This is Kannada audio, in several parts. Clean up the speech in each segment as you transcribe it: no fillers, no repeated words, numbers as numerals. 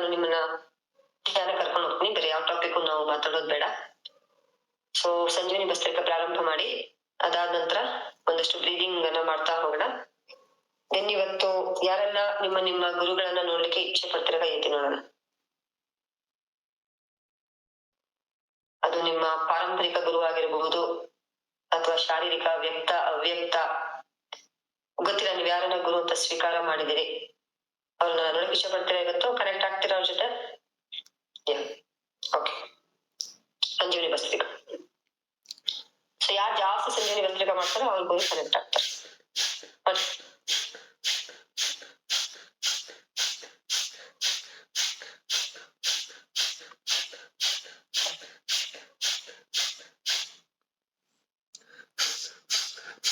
ನಾನು ನಿಮ್ಮನ್ನ ಧ್ಯಾನ ಕರ್ಕೊಂಡು ಹೋಗ್ತೀನಿ. ಬೇರೆ ಯಾವ ಟಾಪಿಕ್ ನಾವು ಮಾತಾಡೋದು ಬೇಡ. ಸೊ ಸಂಜೀವಿನಿ ಭಸ್ತ್ರಿಕಾ ಪ್ರಾರಂಭ ಮಾಡಿ, ಅದಾದ ನಂತರ ಒಂದಷ್ಟು ಬ್ರೀದಿಂಗ್ ಅನ್ನ ಮಾಡ್ತಾ ಹೋಗೋಣ. ದೆನ್ ಇವತ್ತು ಯಾರೆಲ್ಲ ನಿಮ್ಮ ಗುರುಗಳನ್ನ ನೋಡ್ಲಿಕ್ಕೆ ಇಚ್ಛೆ ಪಡ್ತಿರೋ ಕೈ ಎತ್ತಿ ನೋಡೋಣ. ಅದು ನಿಮ್ಮ ಪಾರಂಪರಿಕ ಗುರು ಆಗಿರಬಹುದು ಅಥವಾ ಶಾರೀರಿಕ, ವ್ಯಕ್ತ, ಅವ್ಯಕ್ತ, ಗೊತ್ತಿಲ್ಲ. ನೀವ್ ಯಾರನ್ನ ಗುರು ಅಂತ ಸ್ವೀಕಾರ ಮಾಡಿದಿರಿ, ಅವ್ರನ್ನ ನೋಡಕ್ ಇಷ್ಟ ಪಡ್ತೀರಾ ಇವತ್ತು? ಕನೆಕ್ಟ್ ಆಗ್ತೀರಾ ಅವ್ರ ಜೊತೆ? ಓಕೆ. ಸಂಜೀವಿನಿ ಭಸ್ತ್ರಿಕಾ. ಸೊ ಯಾರು ಜಾಸ್ತಿ ಸಂಜೀವಿನಿ ಭಸ್ತ್ರಿಕಾ ಮಾಡ್ತಾರೋ ಅವ್ರ ಗುರು ಕನೆಕ್ಟ್ ಆಗ್ತಾರೆ.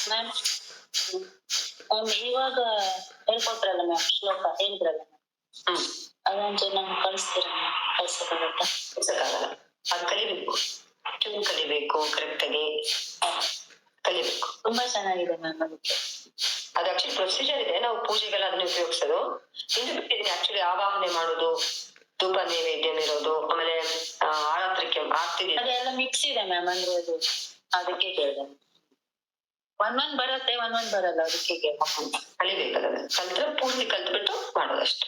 ಮ್ಯಾಮ್ ಇವಾಗ ಹೇಳ್ಕೊಟ್ರಲ್ಲ ಮ್ಯಾಮ್, ಶ್ಲೋಕ ಹೇಳಿದ್ರಲ್ಲ ಮ್ಯಾಮ್, ಅದೊಂದು ನಂಗೆ ಕಳಿಸ್ತೀರ ಕಳ್ಸಕ್ಕಾಗಲ್ಲ. ಅದು ಕಲಿಬೇಕು, ಟ್ಯೂನ್ ಕಲಿಬೇಕು, ಕರೆಕ್ಟ್ ಆಗಿ ಕಲಿಬೇಕು. ತುಂಬಾ ಚೆನ್ನಾಗಿದೆ ಮ್ಯಾಮ್. ಅದು ಆಕ್ಚುಲಿ ಪ್ರೊಸೀಜರ್ ಇದೆ. ನಾವು ಪೂಜೆಗೆಲ್ಲ ಅದನ್ನ ಉಪಯೋಗಿಸೋದು. ಇನ್ನು ಬಿಟ್ಟಿದ್ದೀನಿ ಆಕ್ಚುಲಿ ಆವಾಹನೆ ಮಾಡೋದು, ಧೂಪ ನೈವೇದ್ಯ ಇರೋದು, ಆಮೇಲೆ ಆರತ್ರಿಕೆ ಆಗ್ತಿದೆ, ಅದೆಲ್ಲ ಮಿಕ್ಸ್ ಇದೆ ಮ್ಯಾಮ್. ಅಂದ್ರೆ ಅದು ಅದಕ್ಕೆ ಕೇಳಿದೆ. ಒಂದೊಂದ್ ಬರುತ್ತೆ, ಒಂದೊಂದ್ ಬರಲ್ಲ. ಅದಕ್ಕೆ ಕಲಿಬೇಕಲ್ಲ. ಕಲ್ತ್ರೆ ಪೂರ್ತಿ ಕಲ್ತ್ಬಿಟ್ಟು ಮಾಡೋದಷ್ಟೇ.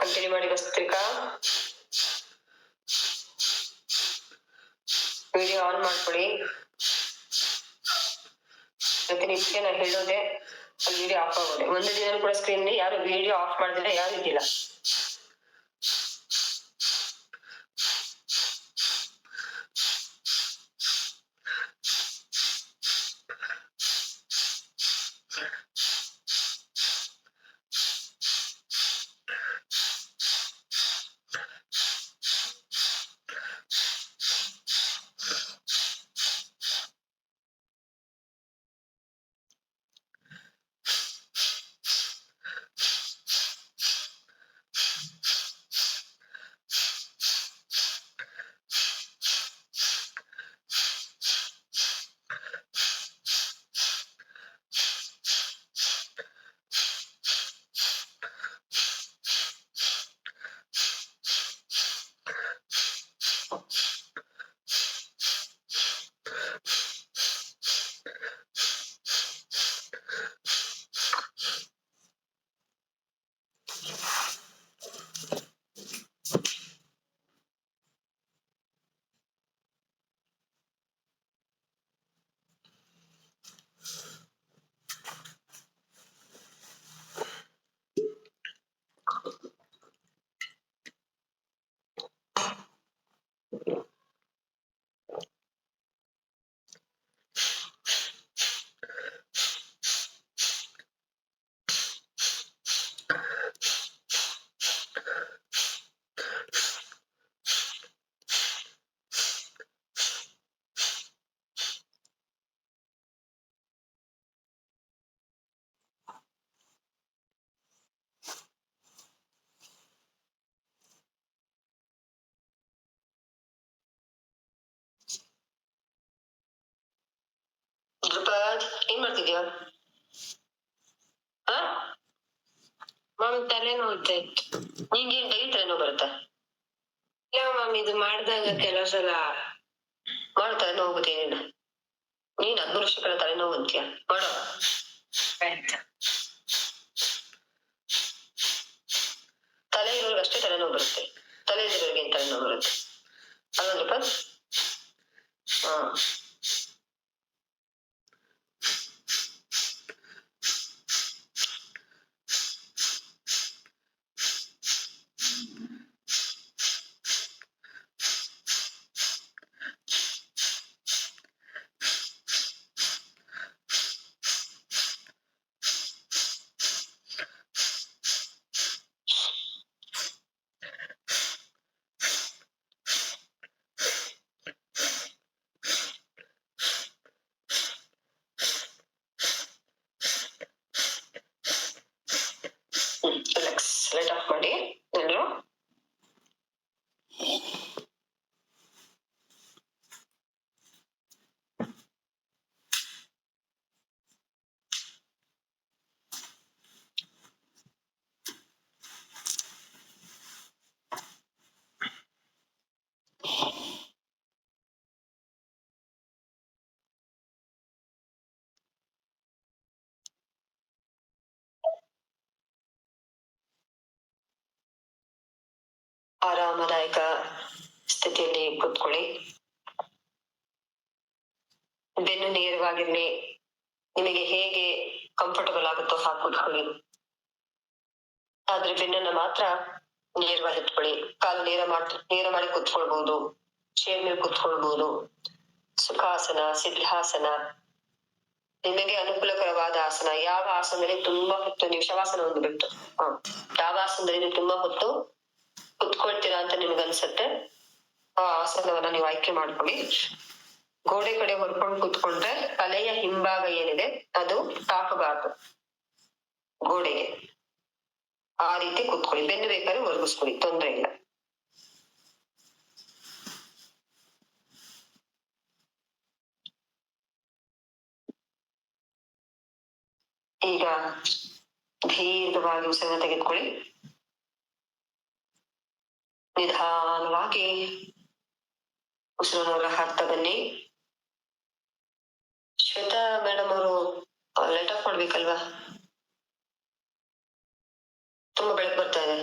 ಕಂಟಿನ್ಯೂ ಮಾಡಿ ಭಸ್ತ್ರಿಕಾ. ವಿಡಿಯೋ ಆನ್ ಮಾಡ್ಕೊಳ್ಳಿ. ಪ್ರತಿನಿತ್ಯ ನಾ ಹೇಳೋದೆ ಅಲ್ಲಿ ವಿಡಿಯೋ ಆಫ್ ಆಗೋದೆ. ಒಂದು ದಿನ ಕೂಡ ಸ್ಕ್ರೀನ್ ಯಾರು ವಿಡಿಯೋ ಆಫ್ ಮಾಡಿದ್ರೆ ಯಾರು ಇದ್ದಿಲ್ಲ. ಧ್ರುಪದ್ ಏನ್ ಮಾಡ್ತಿದ್ಯಾ? ಹಾ ಮಾಮಿ ತಲೆ ನೋವುತ್ತೆ. ನಿಂಗೇನ್ ಡೈಲಿ ತಲೆನೋವು ಬರುತ್ತಾ? ಇಲ್ಲ ಮಾಮಿ, ಇದು ಮಾಡಿದಾಗ ಕೆಲವು ಸಲ ತಲೆನೋವು ಹೋಗುತ್ತೆ ಏನಿಲ್ಲ. ನೀನ್ 13 ವರ್ಷಗಳ ತಲೆನೋವು ಅಂತೀಯ ಮಾಡೋ. ಆಯ್ತು. ತಲೆ ಇರೋರ್ಗೆ ಅಷ್ಟೇ ತಲೆನೋವು ಬರುತ್ತೆ, ತಲೆ ಇರೋರ್ಗೆ ಏನ್ ತಲೆನೋವು ಬರುತ್ತೆ ಅಲ್ವಾ ಧ್ರುಪದ್? ಹಾ ರಿಲ್ಯಾಕ್ಸ್. ಲೈಟ್ ಆಫ್ ಮಾಡಿ ಎಲ್ಲರೂ. ಆರಾಮದಾಯಕ ಸ್ಥಿತಿಯಲ್ಲಿ ಕೂತ್ಕೊಳ್ಳಿ. ಬೆನ್ನು ನೇರವಾಗಿರ್ಲಿ. ನಿಮಗೆ ಹೇಗೆ ಕಂಫರ್ಟಬಲ್ ಆಗುತ್ತೋ ಹಾಗೆ ಕೂತ್ಕೊಳ್ಳಿ. ಆದ್ರೆ ಬೆನ್ನನ್ನ ಮಾತ್ರ ನೇರವಾಗಿ ಇಟ್ಕೊಳ್ಳಿ. ಕಾಲು ನೇರ ಮಾಡಿ ಕೂತ್ಕೊಳ್ಬಹುದು. ಚೇರ್ ಮೇಲೆ ಕೂತ್ಕೊಳ್ಬಹುದು. ಸುಖಾಸನ, ಸಿದ್ಧಾಸನ, ನಿಮಗೆ ಅನುಕೂಲಕರವಾದ ಆಸನ. ಯಾವ ಆಸನದಲ್ಲಿ ತುಂಬಾ ಹೊತ್ತು ನೀವು ಶವಾಸನ ಒಂದು ಬಿಟ್ಟು ಯಾವ ಆಸನದಲ್ಲಿ ನೀವು ತುಂಬಾ ಹೊತ್ತು ಕುತ್ಕೊಳ್ತೀರಾ ಅಂತ ನಿಮ್ಗೆ ಅನ್ಸತ್ತೆ ಆ ಆಸನವನ್ನ ನೀವು ಆಯ್ಕೆ ಮಾಡ್ಕೊಳ್ಳಿ. ಗೋಡೆ ಕಡೆ ಹೊರ್ಕೊಂಡು ಕುತ್ಕೊಂಡ್ರೆ ತಲೆಯ ಹಿಂಭಾಗ ಏನಿದೆ ಅದು ತಾಕಬಾರ್ದು ಗೋಡೆಗೆ. ಆ ರೀತಿ ಕುತ್ಕೊಳ್ಳಿ. ಬೆನ್ನು ಬೇಕಾದ್ರೆ ಒರಗಿಸ್ಕೊಳ್ಳಿ, ತೊಂದ್ರೆ ಇಲ್ಲ. ಈಗ ದೀರ್ಘವಾಗಿ ಉಸಿರನ್ನ ತೆಗೆದುಕೊಳ್ಳಿ. ನಿಧಾನವಾಗಿ ಉಸಿರನ್ನ ಹೊರ ಹಾಕ್ತಾ ಬನ್ನಿ. ಶ್ವೇತಾ ಮೇಡಮ್ ಅವರು ಲೈಟ್ ಆಫ್ ಮಾಡ್ಬೇಕಲ್ವಾ? ತುಂಬಾ ಬೆಳಕು ಬರ್ತಾ ಇದೆ.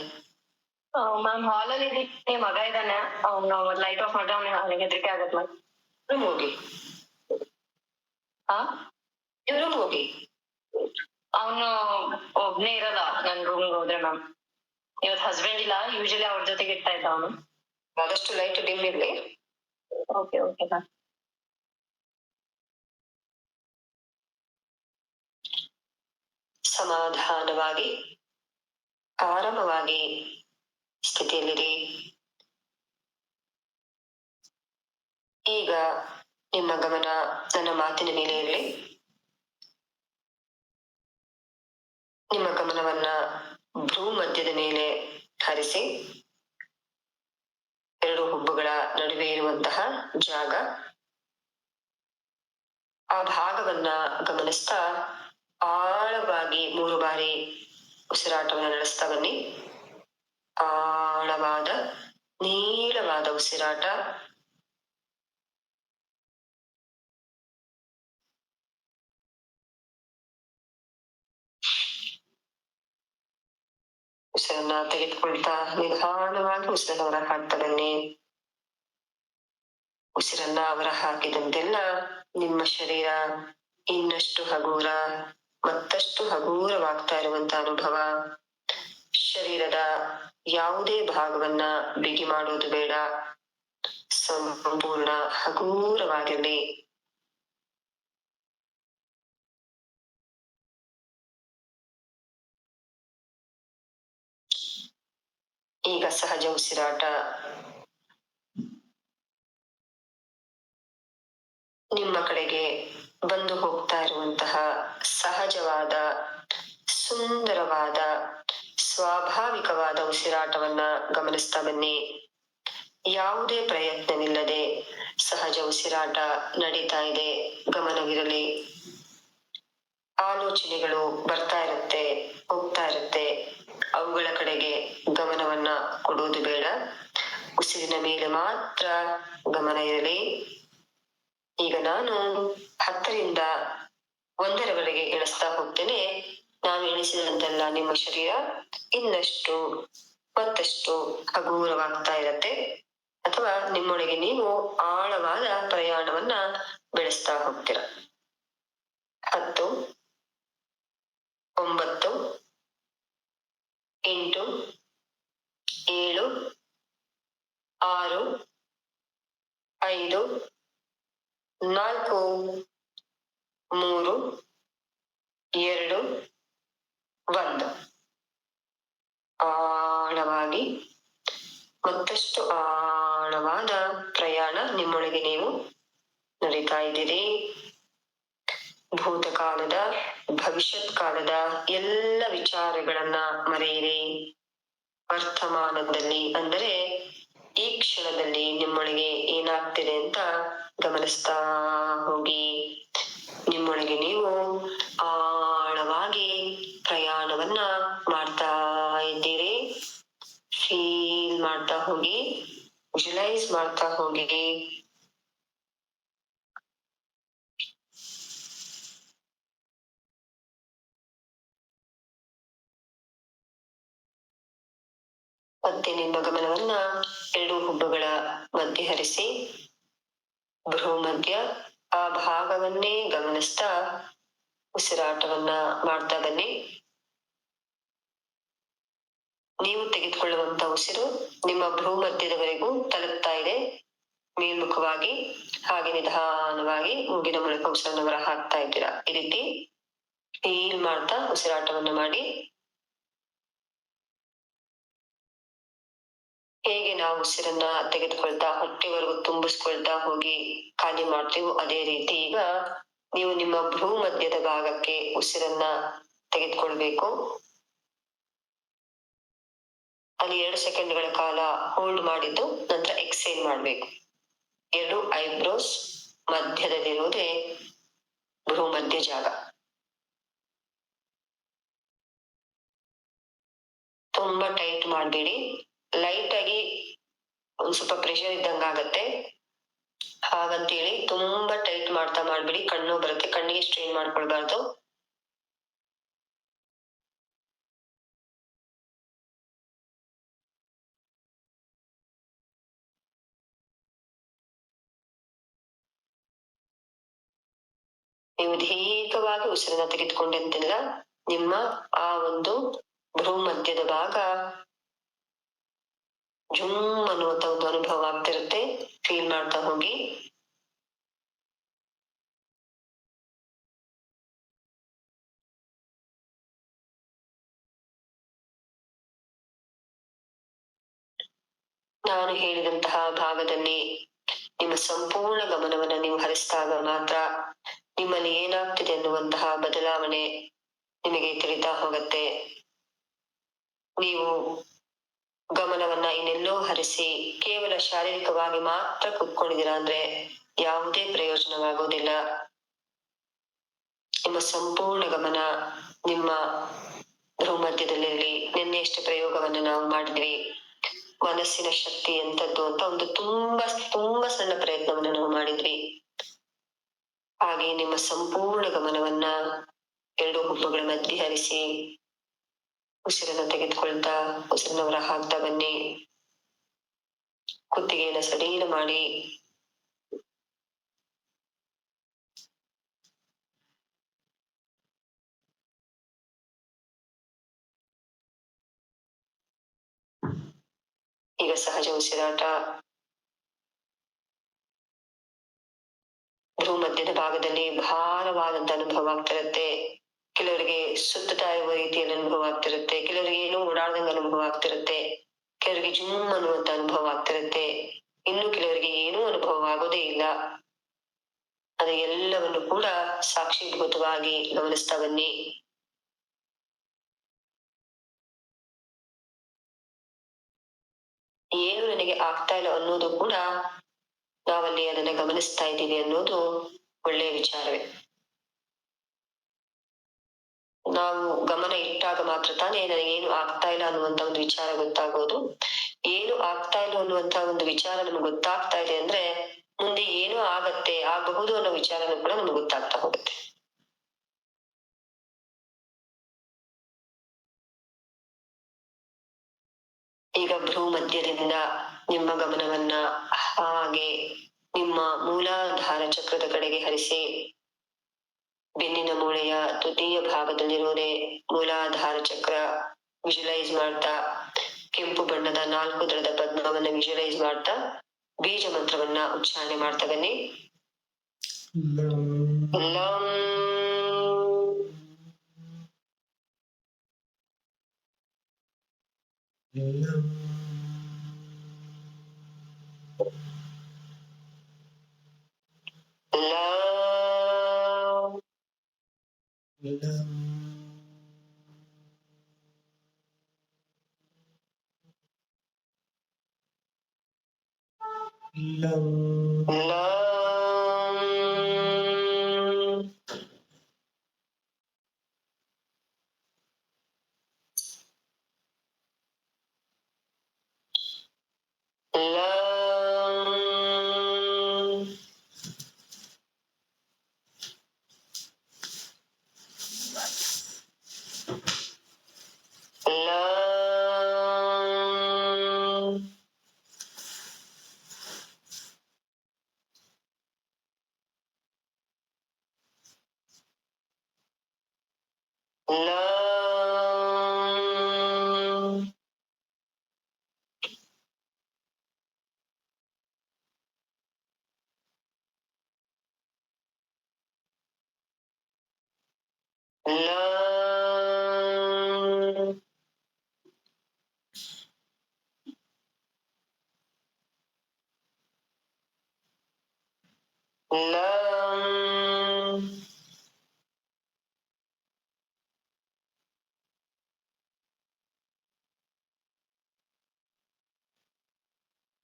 ಮ್ಯಾಮ್ ಹಾಲಲ್ಲಿ ಇದ್ದೀನಿ, ಮಗ ಇದ್ದಾನೆ, ಅವ್ನು ಲೈಟ್ ಆಫ್ ಮಾಡ್ರೆ ಅವನಿಗೆ ಹೆದರಿಕೆ ಆಗತ್ತೆ ಮ್ಯಾಮ್. ರೂಮ್ ಹೋಗಿ. ಹಾ ನೀವು ರೂಮ್ ಹೋಗಿ. ಅವನು ಒಬ್ನೇ ಇರಲ್ಲ ನನ್ ರೂಮ್ಗೆ ಹೋದ್ರೆ ಮ್ಯಾಮ್. ಇವತ್ ಹಸ್ಬೆಂಡ್ ಇಲ್ಲ, ಯೂಶಲಿ ಅವ್ರ ಜೊತೆಗೆ ಇರ್ತಾ ಇದ್ದ ಅವನು. ಆದಷ್ಟು ಲೈಟ್ ಡಿಮ್ ಇರ್ಲಿ. Okay okay ma'am. ಸಮಾಧಾನವಾಗಿ ಆರಾಮವಾಗಿ ಸ್ಥಿತಿಯಲ್ಲಿರಿ. ಈಗ ನಿಮ್ಮ ಗಮನ ನನ್ನ ಮಾತಿನ ಮೇಲೆ ಇರಲಿ. ನಿಮ್ಮ ಗಮನವನ್ನ ಭ್ರೂ ಮಧ್ಯದ ಮೇಲೆ ಹರಿಸಿ. ಎರಡು ಹುಬ್ಬುಗಳ ನಡುವೆ ಇರುವಂತಹ ಜಾಗ, ಆ ಭಾಗವನ್ನ ಗಮನಿಸ್ತಾ ಆಳವಾಗಿ 3 ಬಾರಿ ಉಸಿರಾಟವನ್ನು ನಡೆಸ್ತಾ ಬನ್ನಿ. ಆಳವಾದ ನೀಳವಾದ ಉಸಿರಾಟ. ಉಸಿರನ್ನ ತೆಗೆದುಕೊಳ್ತಾ ನಿಧಾನವಾಗಿ ಉಸಿರನ್ನ ಹೊರ ಹಾಕ್ತಾ ಬನ್ನಿ. ಉಸಿರನ್ನ ಹೊರ ಹಾಕಿದಂತೆಲ್ಲ ನಿಮ್ಮ ಶರೀರ ಇನ್ನಷ್ಟು ಹಗೂರ, ಮತ್ತಷ್ಟು ಹಗೂರವಾಗ್ತಾ ಇರುವಂತ ಅನುಭವ. ಶರೀರದ ಯಾವುದೇ ಭಾಗವನ್ನ ಬಿಗಿ ಮಾಡೋದು ಬೇಡ, ಸಂಪೂರ್ಣ ಹಗೂರವಾಗಿರ್ಲಿ. ಈಗ ಸಹಜ ಉಸಿರಾಟ. ನಿಮ್ಮ ಕಡೆಗೆ ಬಂದು ಹೋಗ್ತಾ ಇರುವಂತಹ ಸಹಜವಾದ, ಸುಂದರವಾದ, ಸ್ವಾಭಾವಿಕವಾದ ಉಸಿರಾಟವನ್ನ ಗಮನಿಸ್ತಾ ಬನ್ನಿ. ಯಾವುದೇ ಪ್ರಯತ್ನವಿಲ್ಲದೆ ಸಹಜ ಉಸಿರಾಟ ನಡೀತಾ ಇದೆ, ಗಮನವಿರಲಿ. ಆಲೋಚನೆಗಳು ಬರ್ತಾ ಇರುತ್ತೆ, ಹೋಗ್ತಾ ಇರುತ್ತೆ. ಅವುಗಳ ಕಡೆಗೆ ಗಮನವನ್ನ ಕೊಡೋದು ಬೇಡ. ಉಸಿರಿನ ಮೇಲೆ ಮಾತ್ರ ಗಮನ ಇರಲಿ. ಈಗ ನಾನು 10ರಿಂದ 1ರವರೆಗೆ ಎಣಿಸ್ತಾ ಹೋಗ್ತೇನೆ. ನಾನು ಎಣಿಸಿದಂತೆಲ್ಲ ನಿಮ್ಮ ಶರೀರ ಇನ್ನಷ್ಟು ಮತ್ತಷ್ಟು ಹಗೂರವಾಗ್ತಾ ಇರತ್ತೆ, ಅಥವಾ ನಿಮ್ಮೊಳಗೆ ನೀವು ಆಳವಾದ ಪ್ರಯಾಣವನ್ನ ಬೆಳೆಸ್ತಾ ಹೋಗ್ತೀರ. 10, 9, 8, 7, 6, 5, 4, 3, 2, 1. ಆಳವಾಗಿ, ಮತ್ತಷ್ಟು ಆಳವಾದ ಪ್ರಯಾಣ ನಿಮ್ಮೊಳಗೆ ನೀವು ನಡೀತಾ ಇದ್ದೀರಿ. ಭೂತಕಾಲದ, ಭವಿಷ್ಯತ್ ಕಾಲದ ಎಲ್ಲ ವಿಚಾರಗಳನ್ನ ಮರೆಯಿರಿ. ವರ್ತಮಾನದಲ್ಲಿ ಅಂದರೆ ಈ ಕ್ಷಣದಲ್ಲಿ ನಿಮ್ಮೊಳಗೆ ಏನಾಗ್ತಿದೆ ಅಂತ ಗಮನಿಸ್ತಾ ಹೋಗಿ. ನಿಮ್ಮೊಳಗೆ ನೀವು ಆಳವಾಗಿ ಪ್ರಯಾಣವನ್ನ ಮಾಡ್ತಾ ಇದ್ದೀರಿ. ಫೀಲ್ ಮಾಡ್ತಾ ಹೋಗಿ, ವಿಜುವಲೈಸ್ ಮಾಡ್ತಾ ಹೋಗಿ. ಮತ್ತೆ ನಿಮ್ಮ ಗಮನವನ್ನ 2 ಹುಬ್ಬುಗಳ ಮಧ್ಯೆ ಹರಿಸಿ, ಭ್ರೂಮಧ್ಯ ಆ ಭಾಗವನ್ನೇ ಗಮನಿಸ್ತಾ ಉಸಿರಾಟವನ್ನ ಮಾಡ್ತಾ ಬನ್ನಿ. ನೀವು ತೆಗೆದುಕೊಳ್ಳುವಂತ ಉಸಿರು ನಿಮ್ಮ ಭ್ರೂಮಧ್ಯದವರೆಗೂ ತಲುಪ್ತಾ ಇದೆ ಮೇಲ್ಮುಖವಾಗಿ. ಹಾಗೆ ನಿಧಾನವಾಗಿ ಮೂಗಿನ ಮೂಲಕ ಉಸಿರನ್ನು ಹೊರ ಹಾಕ್ತಾ ಇದ್ದೀರಾ. ಈ ರೀತಿ ಫೀಲ್ ಮಾಡ್ತಾ ಉಸಿರಾಟವನ್ನ ಮಾಡಿ. ಹೇಗೆ ನಾವು ಉಸಿರನ್ನ ತೆಗೆದುಕೊಳ್ತಾ ಹೊಟ್ಟೆವರೆಗೂ ತುಂಬಿಸ್ಕೊಳ್ತಾ ಹೋಗಿ ಖಾಲಿ ಮಾಡ್ತೀವೋ ಅದೇ ರೀತಿ ಈಗ ನೀವು ನಿಮ್ಮ ಭ್ರೂಮಧ್ಯದ ಭಾಗಕ್ಕೆ ಉಸಿರನ್ನ ತೆಗೆದುಕೊಳ್ಬೇಕು. ಅಲ್ಲಿ 2 ಸೆಕೆಂಡ್ಗಳ ಕಾಲ ಹೋಲ್ಡ್ ಮಾಡಿದ್ದು ನಂತರ ಎಕ್ಸೇಲ್ ಮಾಡ್ಬೇಕು. 2 ಐಬ್ರೋಸ್ ಮಧ್ಯದಲ್ಲಿರುವುದೇ ಭ್ರೂಮಧ್ಯ ಜಾಗ. ತುಂಬಾ ಟೈಟ್ ಮಾಡ್ಬೇಡಿ, ಲೈಟ್ ಆಗಿ ಒಂದ್ ಸ್ವಲ್ಪ ಪ್ರೆಷರ್ ಇದ್ದಂಗಾಗತ್ತೆ. ಹಾಗಂತೇಳಿ ತುಂಬಾ ಟೈಟ್ ಮಾಡ್ಬೇಡಿ, ಕಣ್ಣು ಬರುತ್ತೆ, ಕಣ್ಣಿಗೆ ಸ್ಟ್ರೈನ್ ಮಾಡ್ಕೊಳ್ಬಾರ್ದು. ನೀವು ದೀರ್ಘವಾಗಿ ಉಸಿರನ್ನ ತೆಗೆದುಕೊಂಡಂತೆಲ್ಲ ನಿಮ್ಮ ಆ ಒಂದು ಭ್ರೂಮಧ್ಯದ ಭಾಗ ಜುಮ್ ಅನ್ನುವಂತ ಒಂದು ಅನುಭವ ಆಗ್ತಿರುತ್ತೆ. ಫೀಲ್ ಮಾಡ್ತಾ ಹೋಗಿ. ನಾನು ಹೇಳಿದಂತಹ ಭಾಗದಲ್ಲಿ ನಿಮ್ಮ ಸಂಪೂರ್ಣ ಗಮನವನ್ನ ನೀವು ಹರಿಸಿದಾಗ ಮಾತ್ರ ನಿಮ್ಮಲ್ಲಿ ಏನಾಗ್ತಿದೆ ಅನ್ನುವಂತಹ ಬದಲಾವಣೆ ನಿಮಗೆ ತಿಳಿತಾ ಹೋಗುತ್ತೆ. ನೀವು ಗಮನವನ್ನ ಇನ್ನೆಲ್ಲೋ ಹರಿಸಿ ಕೇವಲ ಶಾರೀರಿಕವಾಗಿ ಮಾತ್ರ ಕೂತ್ಕೊಂಡಿದ್ದೀರಾ ಅಂದ್ರೆ ಯಾವುದೇ ಪ್ರಯೋಜನವಾಗುವುದಿಲ್ಲ. ನಿಮ್ಮ ಸಂಪೂರ್ಣ ಗಮನ ನಿಮ್ಮ ಭ್ರೂಮಧ್ಯದಲ್ಲಿರಲಿ. ನಿನ್ನೆ ಎಷ್ಟು ಪ್ರಯೋಗವನ್ನ ನಾವು ಮಾಡಿದ್ವಿ, ಮನಸ್ಸಿನ ಶಕ್ತಿ ಎಂತದ್ದು ಅಂತ ಒಂದು ತುಂಬಾ ಸಣ್ಣ ಪ್ರಯತ್ನವನ್ನ ನಾವು ಮಾಡಿದ್ವಿ. ಹಾಗೆ ನಿಮ್ಮ ಸಂಪೂರ್ಣ ಗಮನವನ್ನ 2 ಹುಬ್ಬುಗಳ ಮಧ್ಯೆ ಹರಿಸಿ ಉಸಿರನ್ನ ತೆಗೆದುಕೊಳ್ತಾ ಉಸಿರನ್ನ ಹೊರ ಹಾಕ್ತಾ ಬನ್ನಿ. ಕುತ್ತಿಗೆಯನ್ನ ಸಡಿಲ ಮಾಡಿ ಈಗ ಸಹಜ ಉಸಿರಾಟ. ಭ್ರೂಮಧ್ಯದ ಭಾಗದಲ್ಲಿ ಭಾರವಾದಂತ ಅನುಭವ ಆಗ್ತಿರುತ್ತೆ. ಕೆಲವರಿಗೆ ಸುತ್ತುತ್ತಾ ಇರುವ ರೀತಿಯಲ್ಲಿ ಅನುಭವ ಆಗ್ತಿರುತ್ತೆ, ಕೆಲವರಿಗೆ ಏನೋ ಓಡಾಡ್ದಂಗ ಅನುಭವ ಆಗ್ತಿರುತ್ತೆ, ಕೆಲವರಿಗೆ ಜುಮ್ ಅನ್ನುವಂತ ಅನುಭವ ಆಗ್ತಿರುತ್ತೆ, ಇನ್ನು ಕೆಲವರಿಗೆ ಏನೂ ಅನುಭವ ಆಗೋದೇ ಇಲ್ಲ. ಅದ ಎಲ್ಲವನ್ನು ಕೂಡ ಸಾಕ್ಷೀಭೂತವಾಗಿ ಗಮನಿಸ್ತಾ ಬನ್ನಿ. ಏನು ನನಗೆ ಆಗ್ತಾ ಇಲ್ಲ ಅನ್ನೋದು ಕೂಡ ನಾವಲ್ಲಿ ಅದನ್ನ ಗಮನಿಸ್ತಾ ಇದ್ದೀವಿ ಅನ್ನೋದು ಒಳ್ಳೆಯ ವಿಚಾರವೇ. ನಾವು ಗಮನ ಇಟ್ಟಾಗ ಮಾತ್ರ ತಾನೇ ನನಗೇನು ಆಗ್ತಾ ಇಲ್ಲ ಅನ್ನುವಂತ ಒಂದು ವಿಚಾರ ಗೊತ್ತಾಗೋದು. ಏನು ಆಗ್ತಾ ಇಲ್ಲ ಅನ್ನುವಂತ ಒಂದು ವಿಚಾರ ನಮ್ಗೆ ಗೊತ್ತಾಗ್ತಾ ಇದೆ ಅಂದ್ರೆ ಮುಂದೆ ಏನೋ ಆಗಬಹುದು ಅನ್ನೋ ವಿಚಾರನೂ ಕೂಡ ನಮ್ಗೆ ಗೊತ್ತಾಗ್ತಾ ಹೋಗುತ್ತೆ. ಈಗ ಭ್ರೂ ಮಧ್ಯದಿಂದ ನಿಮ್ಮ ಗಮನವನ್ನ ಹಾಗೆ ನಿಮ್ಮ ಮೂಲಾಧಾರ ಚಕ್ರದ ಕಡೆಗೆ ಹರಿಸಿ. ಬೆನ್ನಿನ ಮೂಳೆಯ ತೃತೀಯ ಭಾಗದಲ್ಲಿರುವುದೇ ಮೂಲಾಧಾರ ಚಕ್ರ ವಿಜುವಲೈಸ್ ಮಾಡ್ತಾ, ಕೆಂಪು ಬಣ್ಣದ 4 ದಳದ ಪದ್ಮವನ್ನ ವಿಜುವಲೈಸ್ ಮಾಡ್ತಾ ಬೀಜ ಮಂತ್ರವನ್ನ ಉಚ್ಚಾರಣೆ ಮಾಡ್ತಾ ಬನ್ನಿ. ಲಂ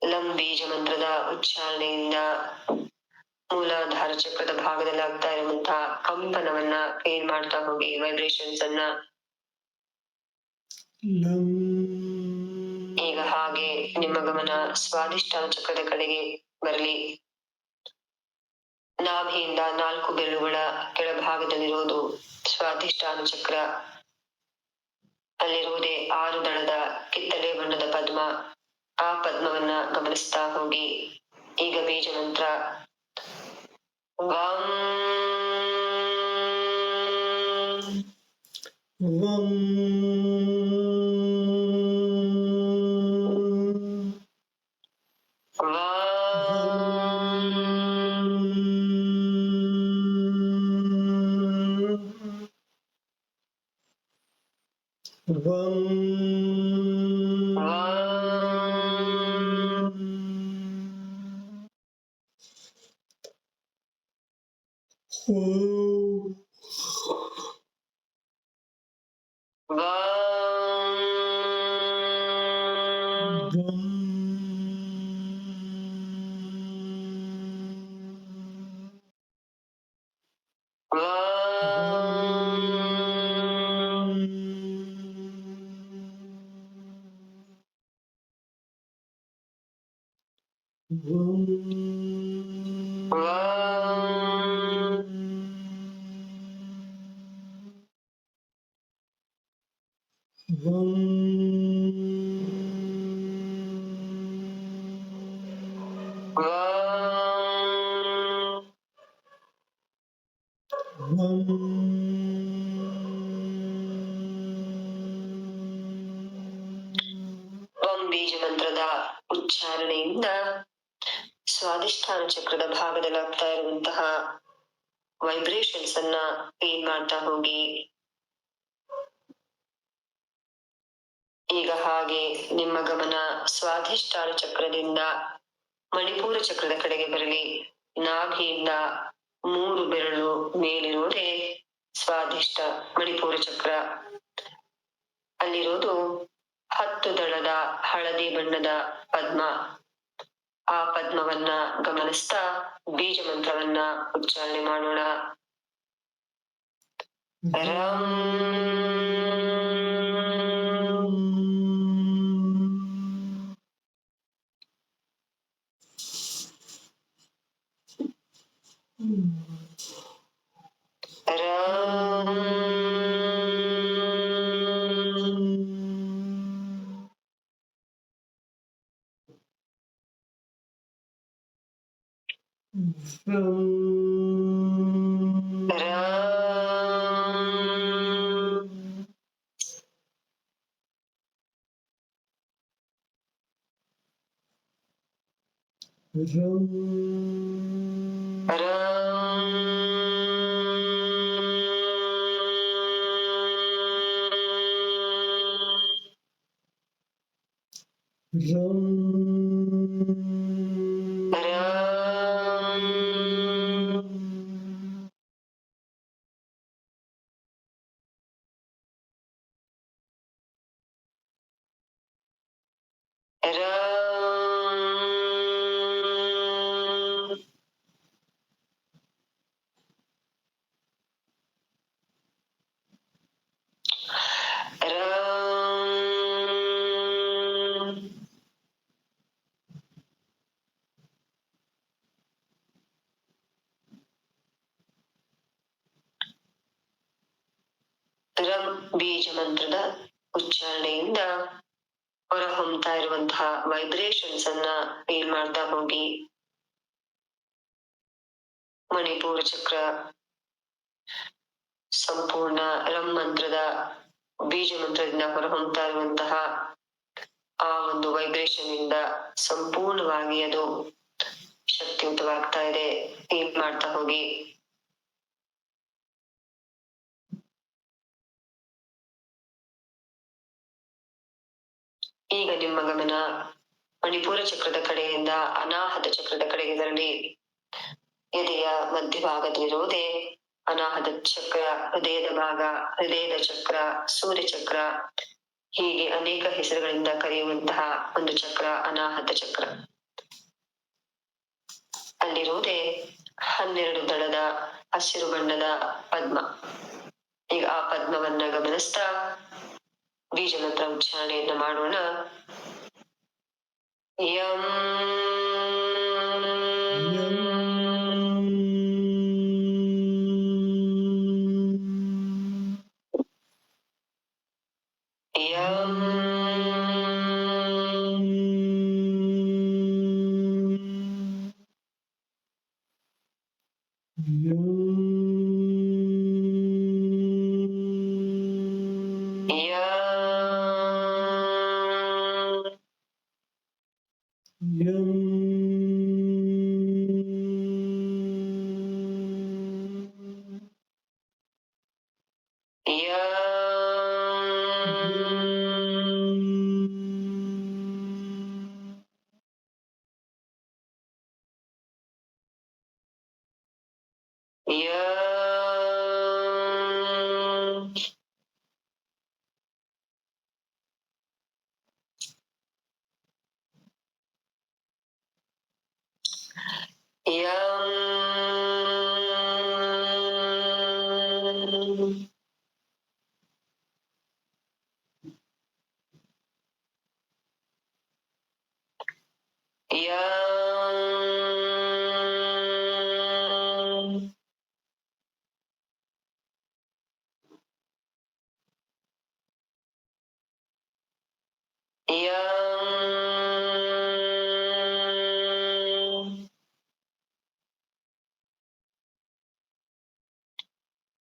ಲಂ ಬೀಜ ಮಂತ್ರದ ಉಚ್ಚಾರಣೆಯಿಂದ ಮೂಲಾಧಾರ ಚಕ್ರದ ಭಾಗದಲ್ಲಿ ಆಗ್ತಾ ಇರುವಂತಹ ಕಂಪನವನ್ನ ಫೀಲ್ ಮಾಡ್ತಾ ಹೋಗಿ, ವೈಬ್ರೇಷನ್ಸ್ ಅನ್ನ. ಈಗ ಹಾಗೆ ನಿಮ್ಮ ಗಮನ ಸ್ವಾದಿಷ್ಠಾನ ಚಕ್ರದ ಕಡೆಗೆ ಬರಲಿ. ನಾಭಿಯಿಂದ 4 ಬೆರಳುಗಳ ಕೆಳಭಾಗದಲ್ಲಿರುವುದು ಸ್ವಾದಿಷ್ಠಾನ ಚಕ್ರ. ಅಲ್ಲಿರುವುದೇ 6 ದಳದ ಕಿತ್ತಳೆ ಬಣ್ಣದ ಪದ್ಮ. ಆ ಪದ್ಮವನ್ನ ಗಮನಿಸ್ತಾ ಹೋಗಿ. ಈಗ ಬೀಜ ಮಂತ್ರ ವಂ ವಂ ಬೀಜ ಮಂತ್ರದ ಉಚ್ಚಾರಣೆಯಿಂದ ಸ್ವಾದಿಷ್ಠಾನ ಚಕ್ರದ ಭಾಗದಲ್ಲಿ ಆಗ್ತಾ ಇರುವಂತಹ ವೈಬ್ರೇಷನ್ಸ್ ಅನ್ನ ಫೀಲ್ ಮಾಡ್ತಾ ಹೋಗಿ. ಈಗ ಹಾಗೆ ನಿಮ್ಮ ಗಮನ ಸ್ವಾದಿಷ್ಠಾನ ಚಕ್ರದಿಂದ ಮಣಿಪೂರ ಚಕ್ರದ ಕಡೆಗೆ ಬರಲಿ. ನಾಭಿಯಿಂದ 3 ಬೆರಳು ಮೇಲಿರುವುದೇ ಸ್ವಾದಿಷ್ಠ ಮಣಿಪೂರ ಚಕ್ರ. ಅಲ್ಲಿರೋದು 10 ದಳದ ಹಳದಿ ಬಣ್ಣದ ಪದ್ಮ. ಆ ಪದ್ಮವನ್ನ ಗಮನಿಸ್ತಾ ಬೀಜ ಮಂತ್ರವನ್ನ ಉಚ್ಚಾರಣೆ ಮಾಡೋಣ. ram ರಂ ಬೀಜ ಮಂತ್ರದ ಉಚ್ಚಾರಣೆಯಿಂದ ಹೊರಹೊಮ್ತಾ ಇರುವಂತಹ ವೈಬ್ರೇಷನ್ಸ್ ಅನ್ನ ಫೀಲ್ ಮಾಡ್ತಾ ಹೋಗಿ. ಮಣಿಪುರ ಚಕ್ರ ಸಂಪೂರ್ಣ ರಂ ಮಂತ್ರದ ಬೀಜ ಮಂತ್ರದಿಂದ ಹೊರಹೊಮ್ತಾ ಇರುವಂತಹ ಆ ಒಂದು ವೈಬ್ರೇಷನ್ ಇಂದ ಸಂಪೂರ್ಣವಾಗಿ ಅದು ಶಕ್ತಿಯುತವಾಗ್ತಾ ಇದೆ. ಫೀಲ್ ಮಾಡ್ತಾ ಹೋಗಿ. ಈಗ ನಿಮ್ಮ ಗಮನ ಮಣಿಪುರ ಚಕ್ರದ ಕಡೆಯಿಂದ ಅನಾಹತ ಚಕ್ರದ ಕಡೆಗೆ ಬರಲಿ. ಎದೆಯ ಮಧ್ಯಭಾಗದಲ್ಲಿರುವುದೇ ಅನಾಹತ ಚಕ್ರ, ಹೃದಯದ ಭಾಗ, ಹೃದಯದ ಚಕ್ರ, ಸೂರ್ಯ ಚಕ್ರ, ಹೀಗೆ ಅನೇಕ ಹೆಸರುಗಳಿಂದ ಕರೆಯುವಂತಹ ಒಂದು ಚಕ್ರ ಅನಾಹತ ಚಕ್ರ. ಅಲ್ಲಿರುವುದೇ 12 ದಳದ ಹಸಿರು ಬಣ್ಣದ ಪದ್ಮ. ಈಗ ಆ ಪದ್ಮವನ್ನ ಗಮನಿಸ್ತಾ ಬೀಜ ಮಂತ್ರ ಉಚ್ಚಾರಣೆಯನ್ನ ಮಾಡೋಣ. ಯಂ ಯಂ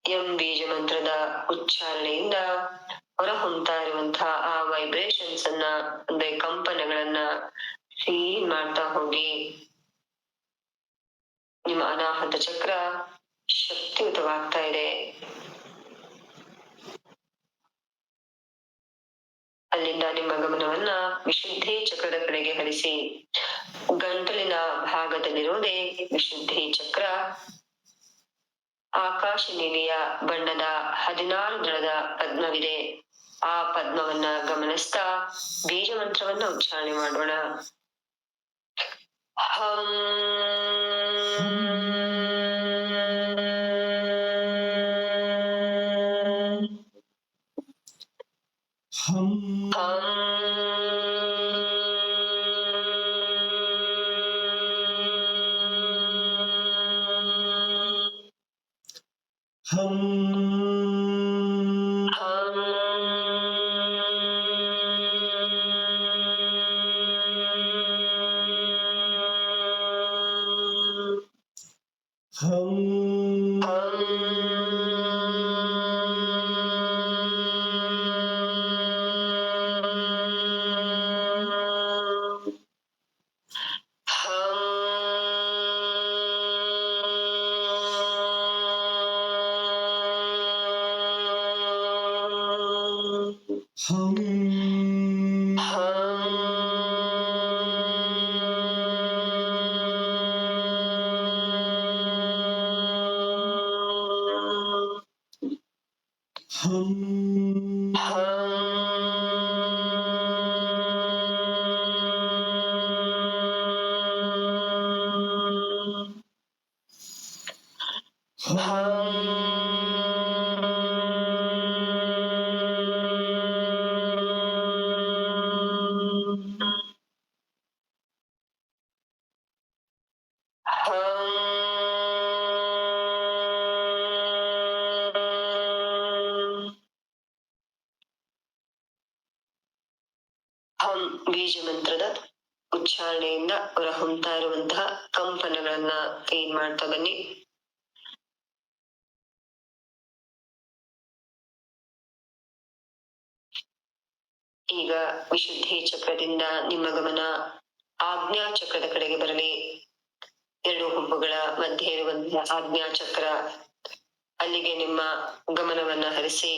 ಎಂ ಬೀಜ ಮಂತ್ರದ ಉಚ್ಚಾರಣೆಯಿಂದ ಹೊರಹೊಮ್ತಾ ಇರುವಂತಹ ಆ ವೈಬ್ರೇಷನ್ಸ್ ಅನ್ನ, ಅಂದ್ರೆ ಕಂಪನಗಳನ್ನ ಫೀಲ್ ಮಾಡ್ತಾ ಹೋಗಿ. ನಿಮ್ಮ ಅನಾಹತ ಚಕ್ರ ಶಕ್ತಿಯುತವಾಗ್ತಾ ಇದೆ. ಅಲ್ಲಿಂದ ನಿಮ್ಮ ಗಮನವನ್ನ ವಿಶುದ್ಧಿ ಚಕ್ರದ ಕಡೆಗೆ ಹರಿಸಿ. ಗಂಟಲಿನ ಭಾಗದಲ್ಲಿರುವುದೇ ವಿಶುದ್ಧಿ ಚಕ್ರ. ಆಕಾಶ ನೀಲಿಯ ಬಣ್ಣದ 16 ದಳದ ಪದ್ಮವಿದೆ. ಆ ಪದ್ಮವನ್ನ ಗಮನಿಸ್ತಾ ಬೀಜ ಮಂತ್ರವನ್ನ ಉಚ್ಚಾರಣೆ ಮಾಡೋಣ. ಹಂ ಹಂ ಹಂ ಹಂ ಹಂ ಹಂ ಹಂ ಬೀಜ ಮಂತ್ರದ ಉಚ್ಚಾರಣೆಯಿಂದ ಹೊರಹೊಮ್ತಾ ಇರುವಂತಹ ಕಂಪನಗಳನ್ನ ಏನ್ ಮಾಡ್ತಾ ಬನ್ನಿ. ಈಗ ವಿಶುದ್ಧಿ ಚಕ್ರದಿಂದ ನಿಮ್ಮ ಗಮನ ಆಜ್ಞಾ ಚಕ್ರದ ಕಡೆಗೆ ಬರಲಿ. ಎರಡು ಹುಬ್ಬುಗಳ ಮಧ್ಯೆ ಇರುವಂತಹ ಆಜ್ಞಾ ಚಕ್ರ, ಅಲ್ಲಿಗೆ ನಿಮ್ಮ ಗಮನವನ್ನ ಹರಿಸಿ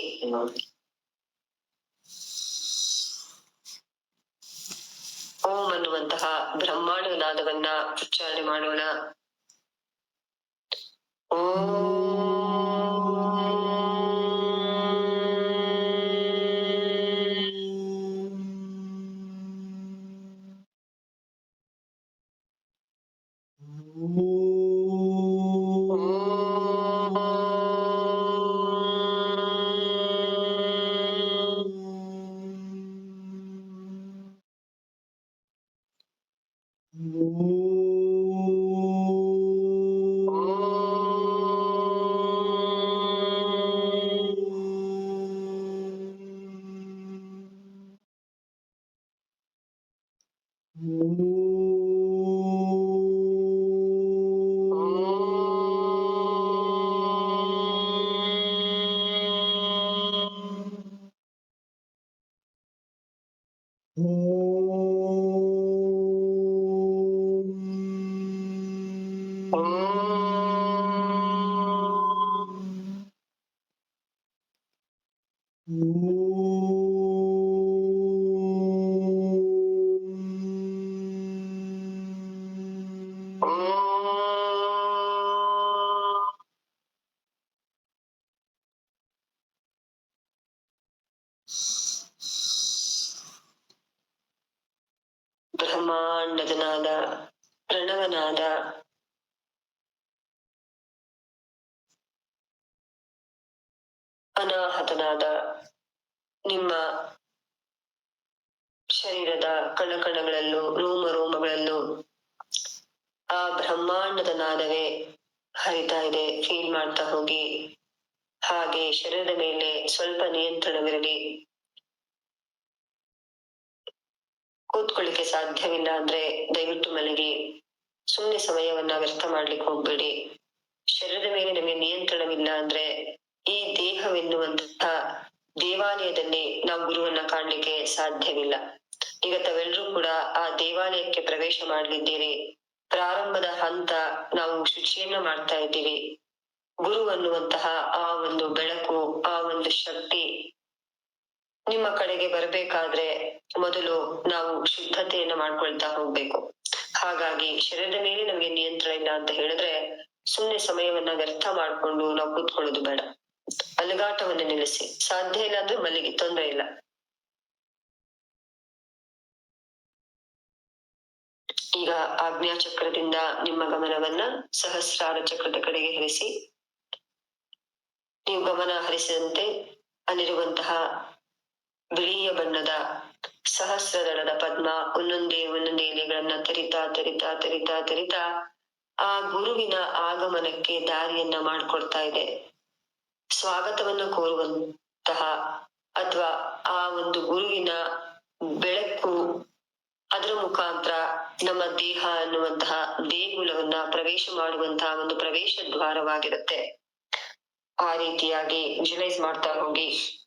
ಓಂ ಅನ್ನುವಂತಹ ಬ್ರಹ್ಮಾಂಡ ನಾದವನ್ನ ಉಚ್ಚಾರಣೆ ಮಾಡೋಣ. ಬ್ರಹ್ಮಾಂಡದ ನಾದ, ಪ್ರಣವನಾದ, ಅನಾಹತನಾದ ನಿಮ್ಮ ಶರೀರದ ಕಣಕಣಗಳಲ್ಲೂ ರೋಮ ರೋಮಗಳಲ್ಲೂ ಆ ಬ್ರಹ್ಮಾಂಡದ ನಾದವೇ ಹರಿತಾ ಇದೆ. ಫೀಲ್ ಮಾಡ್ತಾ ಹೋಗಿ. ಹಾಗೆ ಶರೀರದ ಮೇಲೆ ಸ್ವಲ್ಪ ನಿಯಂತ್ರಣವಿರಲಿ. ಕೂತ್ಕೊಳ್ಳಿಕ್ಕೆ ಸಾಧ್ಯವಿಲ್ಲ ಅಂದ್ರೆ ದಯವಿಟ್ಟು ಮಲಗಿ. ಸುಮ್ಮನೆ ಸಮಯವನ್ನ ವ್ಯರ್ಥ ಮಾಡ್ಲಿಕ್ಕೆ ಹೋಗ್ಬೇಡಿ. ಶರೀರದ ಮೇಲೆ ನಮಗೆ ನಿಯಂತ್ರಣವಿಲ್ಲ ಅಂದ್ರೆ ಈ ದೇಹವೆನ್ನುವಂತಹ ದೇವಾಲಯದಲ್ಲಿ ನಾವು ಗುರುವನ್ನ ಕಾಣ್ಲಿಕ್ಕೆ ಸಾಧ್ಯವಿಲ್ಲ. ಈಗ ತಾವೆಲ್ಲರೂ ಕೂಡ ಆ ದೇವಾಲಯಕ್ಕೆ ಪ್ರವೇಶ ಮಾಡಲಿದ್ದೀರಿ. ಪ್ರಾರಂಭದ ಹಂತ, ನಾವು ಶುಚಿಯನ್ನ ಮಾಡ್ತಾ ಇದ್ದೀವಿ. ಗುರು ಅನ್ನುವಂತಹ ಆ ಒಂದು ಬೆಳಕು, ಆ ಒಂದು ಶಕ್ತಿ ನಿಮ್ಮ ಕಡೆಗೆ ಬರ್ಬೇಕಾದ್ರೆ ಮೊದಲು ನಾವು ಶುದ್ಧತೆಯನ್ನ ಮಾಡ್ಕೊಳ್ತಾ ಹೋಗ್ಬೇಕು. ಹಾಗಾಗಿ ಶರೀರದ ಮೇಲೆ ನಮಗೆ ನಿಯಂತ್ರಣ ಇಲ್ಲ ಅಂತ ಹೇಳಿದ್ರೆ ಸುಮ್ನೆ ಸಮಯವನ್ನ ವ್ಯರ್ಥ ಮಾಡ್ಕೊಂಡು ನಾವು ಕೂತ್ಕೊಳ್ಳೋದು ಬೇಡ. ಅಲುಗಾಟವನ್ನ ನಿಲ್ಲಿಸಿ. ಸಾಧ್ಯ ಇಲ್ಲ ಅಂದ್ರೆ ಮಲ್ಲಿಗೆ, ತೊಂದರೆ ಇಲ್ಲ. ಈಗ ಆಜ್ಞಾ ಚಕ್ರದಿಂದ ನಿಮ್ಮ ಗಮನವನ್ನ ಸಹಸ್ರಾರ ಚಕ್ರದ ಕಡೆಗೆ ಹರಿಸಿ. ನೀವು ಗಮನ ಹರಿಸಿದಂತೆ ಅಲ್ಲಿರುವಂತಹ ಬಿಳಿಯ ಬಣ್ಣದ ಸಹಸ್ರದಳದ ಪದ್ಮ ಒಂದೊಂದೇ ಎಲೆಗಳನ್ನ ತೆರಿತಾ ಆ ಗುರುವಿನ ಆಗಮನಕ್ಕೆ ದಾರಿಯನ್ನ ಮಾಡ್ಕೊಡ್ತಾ ಇದೆ. ಸ್ವಾಗತವನ್ನು ಕೋರುವಂತಹ ಅಥವಾ ಆ ಒಂದು ಗುರುವಿನ ಬೆಳಕು ಅದರ ಮುಖಾಂತರ ನಮ್ಮ ದೇಹ ಅನ್ನುವಂತಹ ದೇಗುಲವನ್ನ ಪ್ರವೇಶ ಮಾಡುವಂತಹ ಒಂದು ಪ್ರವೇಶ ದ್ವಾರವಾಗಿರುತ್ತೆ. ಆ ರೀತಿಯಾಗಿ ವಿಜುವಲೈಸ್ ಮಾಡ್ತಾ ಹೋಗಿ.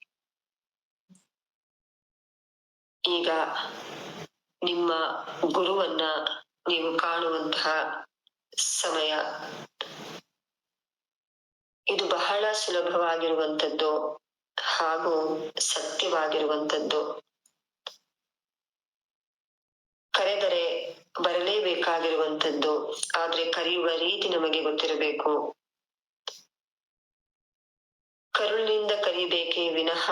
ಈಗ ನಿಮ್ಮ ಗುರುವನ್ನ ನೀವು ಕಾಣುವಂತಹ ಸಮಯ. ಇದು ಬಹಳ ಸುಲಭವಾಗಿರುವಂತದ್ದು ಹಾಗೂ ಸತ್ಯವಾಗಿರುವಂತದ್ದು. ಕರೆದರೆ ಬರಲೇಬೇಕಾಗಿರುವಂತದ್ದು. ಆದ್ರೆ ಕರೆಯುವ ರೀತಿ ನಮಗೆ ಗೊತ್ತಿರಬೇಕು. ಕರುಳಿನಿಂದ ಕರಿಬೇಕೇ ವಿನಃ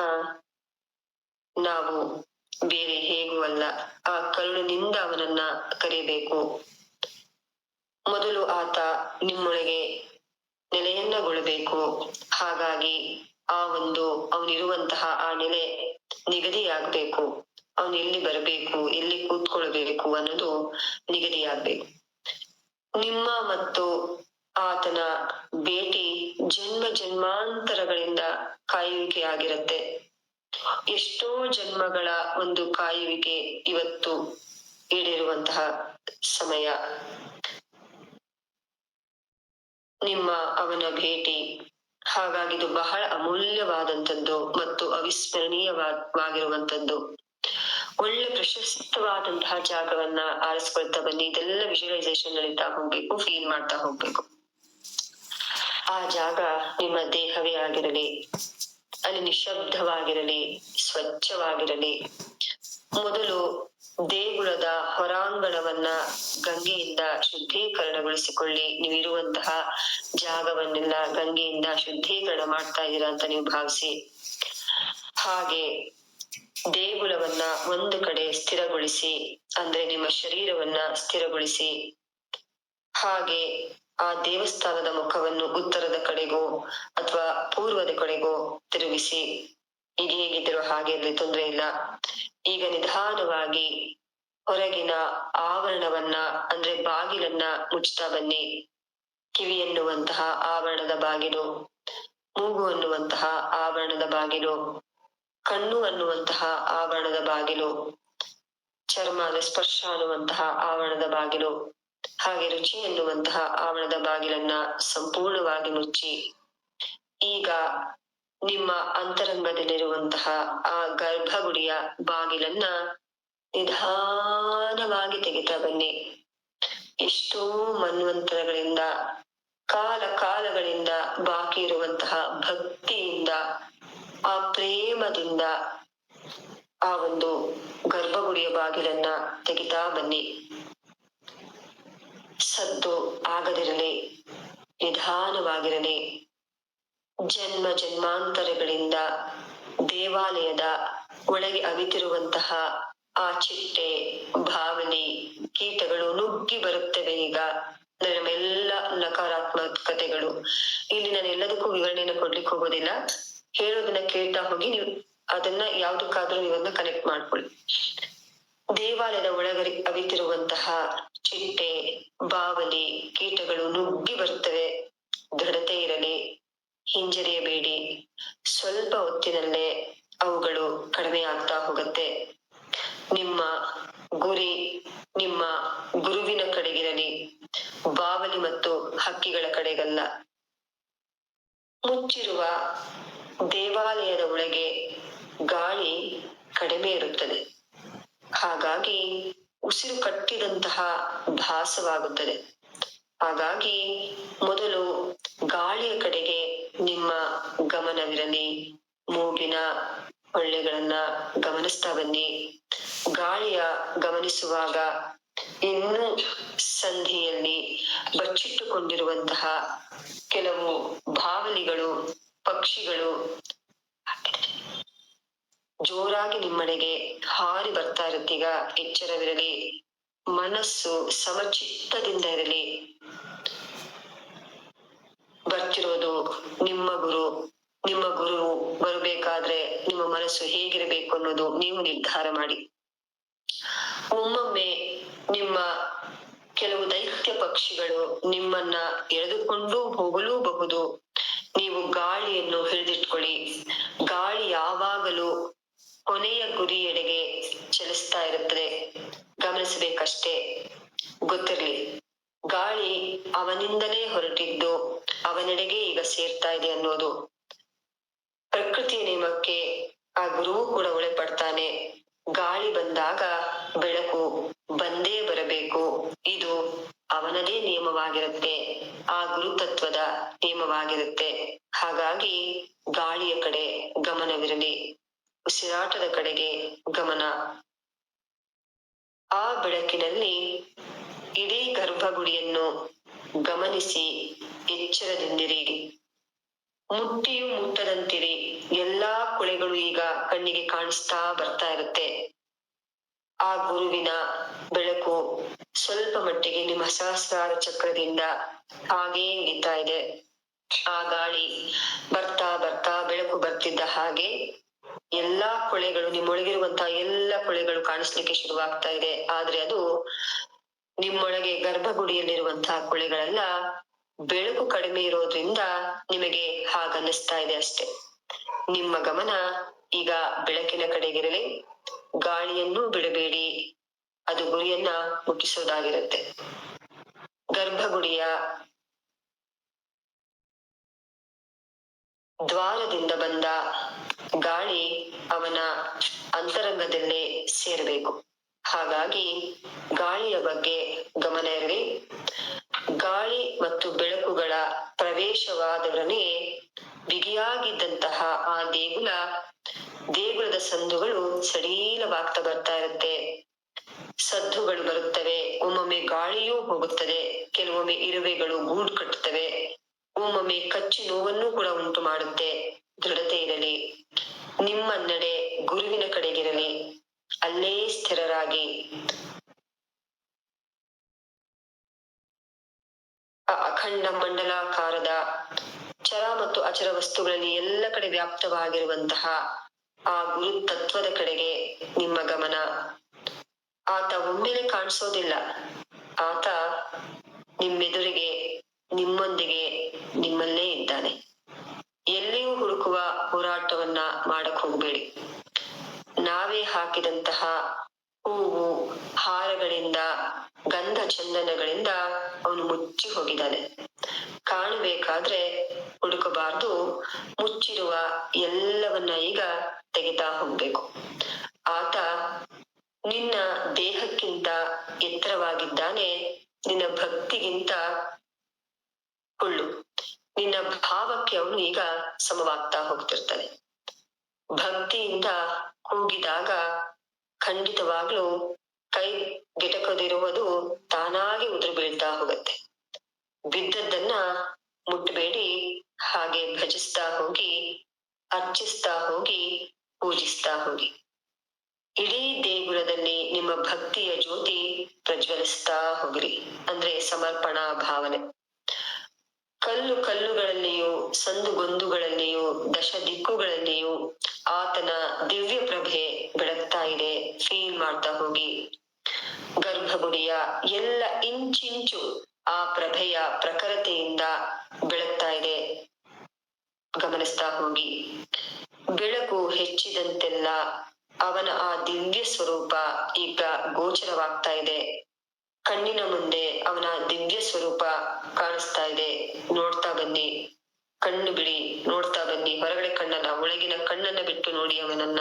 ನಾವು ಬೇರೆ ಹೇಗೂ ಅಲ್ಲ. ಆ ಕರುಳಿನಿಂದ ಅವನನ್ನ ಕರಿಬೇಕು. ಮೊದಲು ಆತ ನಿಮ್ಮೊಳಗೆ ನೆಲೆಯನ್ನಗೊಳ್ಳಬೇಕು. ಹಾಗಾಗಿ ಆ ಒಂದು ಅವನಿರುವಂತಹ ಆ ನೆಲೆ ನಿಗದಿಯಾಗಬೇಕು. ಅವನು ಎಲ್ಲಿ ಬರಬೇಕು, ಎಲ್ಲಿ ಕೂತ್ಕೊಳ್ಬೇಕು ಅನ್ನೋದು ನಿಗದಿಯಾಗ್ಬೇಕು. ನಿಮ್ಮ ಮತ್ತು ಆತನ ಭೇಟಿ ಜನ್ಮ ಜನ್ಮಾಂತರಗಳಿಂದ ಕಾಯುವಿಕೆಯಾಗಿರುತ್ತೆ. ಎಷ್ಟೋ ಜನ್ಮಗಳ ಒಂದು ಕಾಯುವಿಕೆ ಇವತ್ತು ಈಡೇರುವಂತಹ ಸಮಯ. ನಿಮ್ಮ ಅವನ ಭೇಟಿ. ಹಾಗಾಗಿ ಇದು ಬಹಳ ಅಮೂಲ್ಯವಾದಂಥದ್ದು ಮತ್ತು ಅವಿಸ್ಮರಣೀಯವಾಗಿರುವಂತದ್ದು. ಒಳ್ಳೆ ಪ್ರಶಸ್ತವಾದಂತಹ ಜಾಗವನ್ನ ಆರಿಸ್ಕೊಳ್ತಾ ಬನ್ನಿ. ಇದೆಲ್ಲ ವಿಜುವಲೈಸೇಷನ್ ನಡೀತಾ ಹೋಗ್ಬೇಕು, ಫೀಲ್ ಮಾಡ್ತಾ ಹೋಗ್ಬೇಕು. ಆ ಜಾಗ ನಿಮ್ಮ ದೇಹವೇ ಆಗಿರಲಿ, ಅಲ್ಲಿ ನಿಶಬ್ದವಾಗಿರಲಿ, ಸ್ವಚ್ಛವಾಗಿರಲಿ. ಮೊದಲು ದೇಗುಲದ ಹೊರಾಂಗಣವನ್ನ ಗಂಗೆಯಿಂದ ಶುದ್ಧೀಕರಣಗೊಳಿಸಿಕೊಳ್ಳಿ. ನೀವಿರುವಂತಹ ಜಾಗವನ್ನೆಲ್ಲ ಗಂಗೆಯಿಂದ ಶುದ್ಧೀಕರಣ ಮಾಡ್ತಾ ಇದ್ದೀರಾ ಅಂತ ನೀವು ಭಾವಿಸಿ. ಹಾಗೆ ದೇಗುಲವನ್ನ ಒಂದು ಕಡೆ ಸ್ಥಿರಗೊಳಿಸಿ, ಅಂದ್ರೆ ನಿಮ್ಮ ಶರೀರವನ್ನ ಸ್ಥಿರಗೊಳಿಸಿ. ಹಾಗೆ ಆ ದೇವಸ್ಥಾನದ ಮುಖವನ್ನು ಉತ್ತರದ ಕಡೆಗೋ ಅಥವಾ ಪೂರ್ವದ ಕಡೆಗೋ ತಿರುಗಿಸಿ. ಈಗ ಹೇಗಿದ್ರು ಹಾಗೆ ಇರ್ಲಿ, ತೊಂದ್ರೆ ಇಲ್ಲ. ಈಗ ನಿಧಾನವಾಗಿ ಹೊರಗಿನ ಆವರಣವನ್ನ ಅಂದ್ರೆ ಬಾಗಿಲನ್ನ ಮುಚ್ತಾ ಬನ್ನಿ. ಕಿವಿ ಎನ್ನುವಂತಹ ಆವರಣದ ಬಾಗಿಲು, ಮೂಗು ಅನ್ನುವಂತಹ ಆವರಣದ ಬಾಗಿಲು, ಕಣ್ಣು ಅನ್ನುವಂತಹ ಆವರಣದ ಬಾಗಿಲು, ಚರ್ಮದ ಸ್ಪರ್ಶ ಅನ್ನುವಂತಹ ಆವರಣದ ಬಾಗಿಲು, ಹಾಗೆ ರುಚಿ ಎನ್ನುವಂತಹ ಆವರಣದ ಬಾಗಿಲನ್ನ ಸಂಪೂರ್ಣವಾಗಿ ಮುಚ್ಚಿ. ಈಗ ನಿಮ್ಮ ಅಂತರಂಗದಲ್ಲಿರುವಂತಹ ಆ ಗರ್ಭಗುಡಿಯ ಬಾಗಿಲನ್ನ ನಿಧಾನವಾಗಿ ತೆಗಿತಾ ಬನ್ನಿ. ಎಷ್ಟೋ ಮನ್ವಂತರಗಳಿಂದ, ಕಾಲಗಳಿಂದ ಬಾಕಿ ಇರುವಂತಹ ಭಕ್ತಿಯಿಂದ, ಆ ಪ್ರೇಮದಿಂದ ಆ ಒಂದು ಗರ್ಭಗುಡಿಯ ಬಾಗಿಲನ್ನ ತೆಗಿತಾ ಬನ್ನಿ. ಸದ್ದು ಆಗದಿರಲಿ, ನಿಧಾನವಾಗಿರಲಿ. ಜನ್ಮ ಜನ್ಮಾಂತರಗಳಿಂದ ದೇವಾಲಯದ ಒಳಗೆ ಅವಿತಿರುವಂತಹ ಆ ಚಿಟ್ಟೆ, ಬಾವಲಿ, ಕೀಟಗಳು ನುಗ್ಗಿ ಬರುತ್ತವೆ. ಈಗ ನಮ್ಮೆಲ್ಲ ನಕಾರಾತ್ಮಕತೆಗಳು. ಇಲ್ಲಿ ನಾನು ಎಲ್ಲದಕ್ಕೂ ವಿವರಣೆಯನ್ನು ಕೊಡ್ಲಿಕ್ಕೆ ಹೋಗೋದಿಲ್ಲ. ಹೇಳೋದನ್ನ ಕೇಳ್ತಾ ಹೋಗಿ ನೀವು ಅದನ್ನ ಯಾವ್ದಕ್ಕಾದ್ರೂ ನೀವನ್ನ ಕನೆಕ್ಟ್ ಮಾಡ್ಕೊಳ್ಳಿ. ದೇವಾಲಯದ ಒಳಗಡೆ ಅವಿತಿರುವಂತಹ ಚಿಟ್ಟೆ, ಬಾವಲಿ, ಕೀಟಗಳು ನುಗ್ಗಿ ಬರುತ್ತವೆ. ದೃಢತೆ ಇರಲಿ, ಹಿಂಜರಿಯಬೇಡಿ. ಸ್ವಲ್ಪ ಹೊತ್ತಿನಲ್ಲೇ ಅವುಗಳು ಕಡಿಮೆ ಆಗ್ತಾ ಹೋಗುತ್ತೆ. ನಿಮ್ಮ ಗುರಿ ನಿಮ್ಮ ಗುರುವಿನ ಕಡೆಗಿರಲಿ, ಬಾವಲಿ ಮತ್ತು ಹಕ್ಕಿಗಳ ಕಡೆಗಲ್ಲ. ಮುಚ್ಚಿರುವ ದೇವಾಲಯದ ಒಳಗೆ ಗಾಳಿ ಕಡಿಮೆ ಇರುತ್ತದೆ. ಹಾಗಾಗಿ ಉಸಿರು ಕಟ್ಟಿದಂತಹ ಭಾಸವಾಗುತ್ತದೆ. ಹಾಗಾಗಿ ಮೊದಲು ಗಾಳಿಯ ಕಡೆಗೆ ನಿಮ್ಮ ಗಮನವಿರಲಿ. ಮೂಗಿನ ಹೊಳ್ಳೆಗಳನ್ನ ಗಮನಿಸ್ತಾ ಬನ್ನಿ. ಗಾಳಿಯ ಗಮನಿಸುವಾಗ ಇನ್ನು ಸಂಧಿಯಲ್ಲಿ ಬಚ್ಚಿಟ್ಟುಕೊಂಡಿರುವಂತಹ ಕೆಲವು ಬಾವಲಿಗಳು, ಪಕ್ಷಿಗಳು ಜೋರಾಗಿ ನಿಮ್ಮನೆಗೆ ಹಾರಿ ಬರ್ತಾ ಇರುತ್ತೀಗ. ಎಚ್ಚರವಿರಲಿ. ಮನಸ್ಸು ಸಮಚಿತ್ತದಿಂದ ಇರಲಿ. ಬರ್ತಿರೋದು ನಿಮ್ಮ ಗುರು. ನಿಮ್ಮ ಗುರು ಬರಬೇಕಾದ್ರೆ ನಿಮ್ಮ ಮನಸ್ಸು ಹೇಗಿರಬೇಕು ಅನ್ನೋದು ನೀವು ನಿರ್ಧಾರ ಮಾಡಿ. ಒಮ್ಮೊಮ್ಮೆ ನಿಮ್ಮ ಕೆಲವು ದೈತ್ಯ ಪಕ್ಷಿಗಳು ನಿಮ್ಮನ್ನ ಎಳೆದುಕೊಂಡು ಹೋಗಲೂಬಹುದು. ನೀವು ಗಾಳಿಯನ್ನು ಹಿಡಿದಿಟ್ಕೊಳ್ಳಿ. ಗಾಳಿ ಯಾವಾಗಲೂ ಕೊನೆಯ ಗುರಿಯೆಡೆಗೆ ಚಲಿಸ್ತಾ ಇರುತ್ತದೆ. ಗಮನಿಸಬೇಕಷ್ಟೇ. ಗೊತ್ತಿರ್ಲಿ, ಗಾಳಿ ಅವನಿಂದಲೇ ಹೊರಟಿದ್ದು ಅವನೆಡೆಗೆ ಈಗ ಸೇರ್ತಾ ಇದೆ ಅನ್ನೋದು. ಪ್ರಕೃತಿಯ ನಿಯಮಕ್ಕೆ ಆ ಗುರುವು ಕೂಡ ಒಳಪಡ್ತಾನೆ. ಗಾಳಿ ಬಂದಾಗ ಬೆಳಕು ಬಂದೇ ಬರಬೇಕು. ಇದು ಅವನದೇ ನಿಯಮವಾಗಿರುತ್ತೆ, ಆ ಗುರುತತ್ವದ ನಿಯಮವಾಗಿರುತ್ತೆ. ಹಾಗಾಗಿ ಗಾಳಿಯ ಕಡೆ ಗಮನವಿರಲಿ, ಉಸಿರಾಟದ ಕಡೆಗೆ ಗಮನ. ಆ ಬೆಳಕಿನಲ್ಲಿ ಇಡೀ ಗರ್ಭಗುಡಿಯನ್ನು ಗಮನಿಸಿ ಎಚ್ಚರದಿಂದಿರಿ. ಮುಟ್ಟಿಯೂ ಮುಟ್ಟದಂತಿರಿ. ಎಲ್ಲಾ ಕೊಳೆಗಳು ಈಗ ಕಣ್ಣಿಗೆ ಕಾಣಿಸ್ತಾ ಬರ್ತಾ ಇರುತ್ತೆ. ಆ ಗುರುವಿನ ಬೆಳಕು ಸ್ವಲ್ಪ ಮಟ್ಟಿಗೆ ನಿಮ್ಮ ಸಹಸ್ರಾರ ಚಕ್ರದಿಂದ ಹಾಗೇ ಇಳಿತಾ ಇದೆ. ಆ ಗಾಳಿ ಬರ್ತಾ ಬರ್ತಾ ಬೆಳಕು ಬರ್ತಿದ್ದ ಹಾಗೆ ಎಲ್ಲಾ ಕೊಳೆಗಳು, ನಿಮ್ಮೊಳಗಿರುವಂತಹ ಎಲ್ಲ ಕೊಳೆಗಳು ಕಾಣಿಸ್ಲಿಕ್ಕೆ ಶುರುವಾಗ್ತಾ ಇದೆ. ಆದ್ರೆ ಅದು ನಿಮ್ಮೊಳಗೆ ಗರ್ಭಗುಡಿಯಲ್ಲಿರುವಂತಹ ಕೊಳೆಗಳಲ್ಲ. ಬೆಳಕು ಕಡಿಮೆ ಇರೋದ್ರಿಂದ ನಿಮಗೆ ಹಾಗನ್ನಿಸ್ತಾ ಇದೆ ಅಷ್ಟೆ. ನಿಮ್ಮ ಗಮನ ಈಗ ಬೆಳಕಿನ ಕಡೆಗಿರಲಿ. ಗಾಳಿಯನ್ನೂ ಬಿಡಬೇಡಿ, ಅದು ಗುರಿಯನ್ನ ಮುಟ್ಟಿಸೋದಾಗಿರುತ್ತೆ. ಗರ್ಭಗುಡಿಯ ದ್ವಾರದಿಂದ ಬಂದ ಗಾಳಿ ಅವನ ಅಂತರಂಗದಲ್ಲೇ ಸೇರಬೇಕು. ಹಾಗಾಗಿ ಗಾಳಿಯ ಬಗ್ಗೆ ಗಮನ ಇರಲಿ. ಗಾಳಿ ಮತ್ತು ಬೆಳಕುಗಳ ಪ್ರವೇಶವಾದೊಡನೆ ಬಿಗಿಯಾಗಿದ್ದಂತಹ ಆ ದೇಗುಲದ ಸಂದುಗಳು ಸಡಿಲವಾಗ್ತಾ ಬರ್ತಾ ಇರುತ್ತೆ. ಸದ್ದುಗಳು ಬರುತ್ತವೆ. ಒಮ್ಮೊಮ್ಮೆ ಗಾಳಿಯೂ ಹೋಗುತ್ತದೆ. ಕೆಲವೊಮ್ಮೆ ಇರುವೆಗಳು ಗೂಡು ಕಟ್ಟುತ್ತವೆ. ಒಮ್ಮೊಮ್ಮೆ ಕಚ್ಚಿ ನೋವನ್ನು ಕೂಡ ಉಂಟು ಮಾಡುತ್ತೆ. ದೃಢತೆ ಇರಲಿ. ನಿಮ್ಮ ನಡೆ ಗುರುವಿನ ಕಡೆಗಿರಲಿ. ಅಲ್ಲೇ ಸ್ಥಿರರಾಗಿ ಆ ಅಖಂಡ ಮಂಡಲಾಕಾರದ ಚರ ಮತ್ತು ಅಚರ ವಸ್ತುಗಳಲ್ಲಿ ಎಲ್ಲ ಕಡೆ ವ್ಯಾಪ್ತವಾಗಿರುವಂತಹ ಆ ಗುರು ತತ್ವದ ಕಡೆಗೆ ನಿಮ್ಮ ಗಮನ. ಆತ ಒಮ್ಮೆಲೆ ಕಾಣಿಸೋದಿಲ್ಲ. ಆತ ನಿಮ್ಮೆದುರಿಗೆ, ನಿಮ್ಮೊಂದಿಗೆ, ನಿಮ್ಮಲ್ಲೇ ಇದ್ದಾನೆ. ಎಲ್ಲಿಯೂ ಹುಡುಕುವ ಹೋರಾಟವನ್ನ ಮಾಡಕ್ ಹೋಗ್ಬೇಡಿ. ನಾವೇ ಹಾಕಿದಂತಹ ಹೂವು ಹಾರಗಳಿಂದ, ಗಂಧ ಚಂದನಗಳಿಂದ ಅವನು ಮುಚ್ಚಿ ಹೋಗಿದ್ದಾನೆ. ಕಾಣಬೇಕಾದ್ರೆ ಹುಡುಕಬಾರ್ದು. ಮುಚ್ಚಿರುವ ಎಲ್ಲವನ್ನ ಈಗ ತೆಗಿತಾ ಹೋಗ್ಬೇಕು. ಆತ ನಿನ್ನ ದೇಹಕ್ಕಿಂತ ಎತ್ತರವಾಗಿದ್ದಾನೆ. ನಿನ್ನ ಭಕ್ತಿಗಿಂತ ಕುಳ್ಳು. ನಿನ್ನ ಭಾವಕ್ಕೆ ಅವನು ಈಗ ಸಮವಾಗ್ತಾ ಹೋಗ್ತಿರ್ತಾನೆ. ಭಕ್ತಿಯಿಂದ ಕೂಗಿದಾಗ ಖಂಡಿತವಾಗ್ಲೂ ಕೈ ಗೆಟಕದಿರುವುದು ತಾನಾಗಿ ಉದುರು ಬೀಳ್ತಾ ಹೋಗುತ್ತೆ. ಬಿದ್ದದ್ದನ್ನ ಮುಟ್ಟಬೇಡಿ. ಹಾಗೆ ಭಜಿಸ್ತಾ ಹೋಗಿ, ಅರ್ಚಿಸ್ತಾ ಹೋಗಿ, ಪೂಜಿಸ್ತಾ ಹೋಗಿ. ಇಡೀ ದೇಗುಲದಲ್ಲಿ ನಿಮ್ಮ ಭಕ್ತಿಯ ಜ್ಯೋತಿ ಪ್ರಜ್ವಲಿಸ್ತಾ ಹೋಗ್ರಿ. ಅಂದ್ರೆ ಸಮರ್ಪಣಾ ಭಾವನೆ. ಕಲ್ಲು ಕಲ್ಲುಗಳಲ್ಲಿಯೂ, ಸಂದುಗೊಂದುಗಳಲ್ಲಿಯೂ, ದಶ ದಿಕ್ಕುಗಳಲ್ಲಿಯೂ ಆತನ ದಿವ್ಯ ಪ್ರಭೆ ಬೆಳಗ್ತಾ ಇದೆ. ಫೀಲ್ ಮಾಡ್ತಾ ಹೋಗಿ. ಗರ್ಭಗುಡಿಯ ಎಲ್ಲ ಇಂಚಿಂಚು ಆ ಪ್ರಭೆಯ ಪ್ರಖರತೆಯಿಂದ ಬೆಳಗ್ತಾ ಇದೆ. ಗಮನಿಸ್ತಾ ಹೋಗಿ. ಬೆಳಕು ಹೆಚ್ಚಿದಂತೆಲ್ಲ ಅವನ ಆ ದಿವ್ಯ ಸ್ವರೂಪ ಈಗ ಗೋಚರವಾಗ್ತಾ ಇದೆ. ಕಣ್ಣಿನ ಮುಂದೆ ಅವನ ದಿವ್ಯ ಸ್ವರೂಪ ಕಾಣಿಸ್ತಾ ಇದೆ. ನೋಡ್ತಾ ಬನ್ನಿ. ಕಣ್ಣು ಬಿಡಿ, ನೋಡ್ತಾ ಬನ್ನಿ. ಹೊರಗಡೆ ಕಣ್ಣಲ್ಲ, ಒಳಗಿನ ಕಣ್ಣನ್ನ ಬಿಟ್ಟು ನೋಡಿ ಅವನನ್ನ.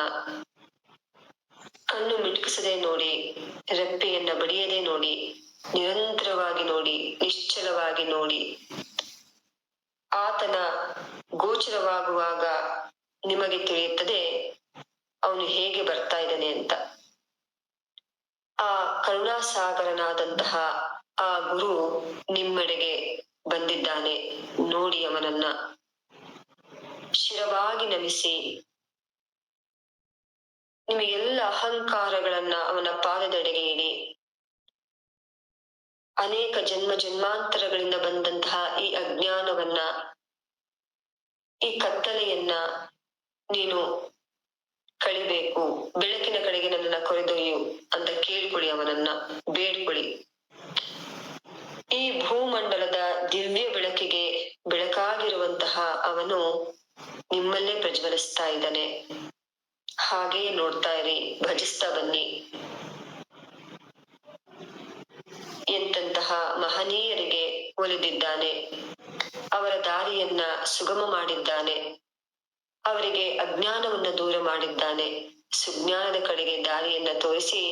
ಕಣ್ಣು ಮಿಟುಕಿಸದೆ ನೋಡಿ, ರೆಪ್ಪೆಯನ್ನ ಬಡಿಯದೆ ನೋಡಿ, ನಿರಂತರವಾಗಿ ನೋಡಿ, ನಿಶ್ಚಲವಾಗಿ ನೋಡಿ. ಆತನ ಗೋಚರವಾಗುವಾಗ ನಿಮಗೆ ತಿಳಿಯುತ್ತದೆ ಅವನು ಹೇಗೆ ಬರ್ತಾ ಇದ್ದಾನೆ ಅಂತ. ಆ ಕರುಣಾಸಾಗರನಾದಂತಹ ಆ ಗುರು ನಿಮ್ಮೆಡೆಗೆ ಬಂದಿದ್ದಾನೆ. ನೋಡಿ ಅವನನ್ನ. ಶಿರವಾಗಿ ನಮಿಸಿ. ನಿಮಗೆಲ್ಲ ಅಹಂಕಾರಗಳನ್ನ ಅವನ ಪಾದದೆಡೆಗೆ ಇಡಿ. ಅನೇಕ ಜನ್ಮಾಂತರಗಳಿಂದ ಬಂದಂತಹ ಈ ಅಜ್ಞಾನವನ್ನ, ಈ ಕತ್ತಲೆಯನ್ನ ನೀನು ಕಳಿಬೇಕು. ಬೆಳಕಿನ ಕಡೆಗೆ ನನ್ನನ್ನ ಕರೆದೊಯ್ಯು ಅಂತ ಕೇಳ್ಕೊಳ್ಳಿ. ಅವನನ್ನ ಬೇಡ್ಕೊಳ್ಳಿ. ಈ ಭೂಮಂಡಲದ ದಿವ್ಯ ಬೆಳಕಿಗೆ ಬೆಳಕಾಗಿರುವಂತಹ ಅವನ ಅವನು ನಿಮ್ಮಲ್ಲೇ ಪ್ರಜ್ವಲಿಸ್ತಾ ಇದ್ದಾನೆ. ಹಾಗೆಯೇ ನೋಡ್ತಾ ಇರಿ, ಭಜಿಸ್ತಾ ಬನ್ನಿ. ಎಂತಹ ಮಹನೀಯರಿಗೆ ಒಲಿದಿದ್ದಾನೆ, ಅವರ ದಾರಿಯನ್ನ ಸುಗಮ ಮಾಡಿದ್ದಾನೆ, ಅವರಿಗೆ ಅಜ್ಞಾನವನ್ನ ದೂರ ಮಾಡಿದ್ದಾನೆ, ಸುಜ್ಞಾನದ ಕಡೆಗೆ ದಾರಿಯನ್ನ ತೋರಿಸಿ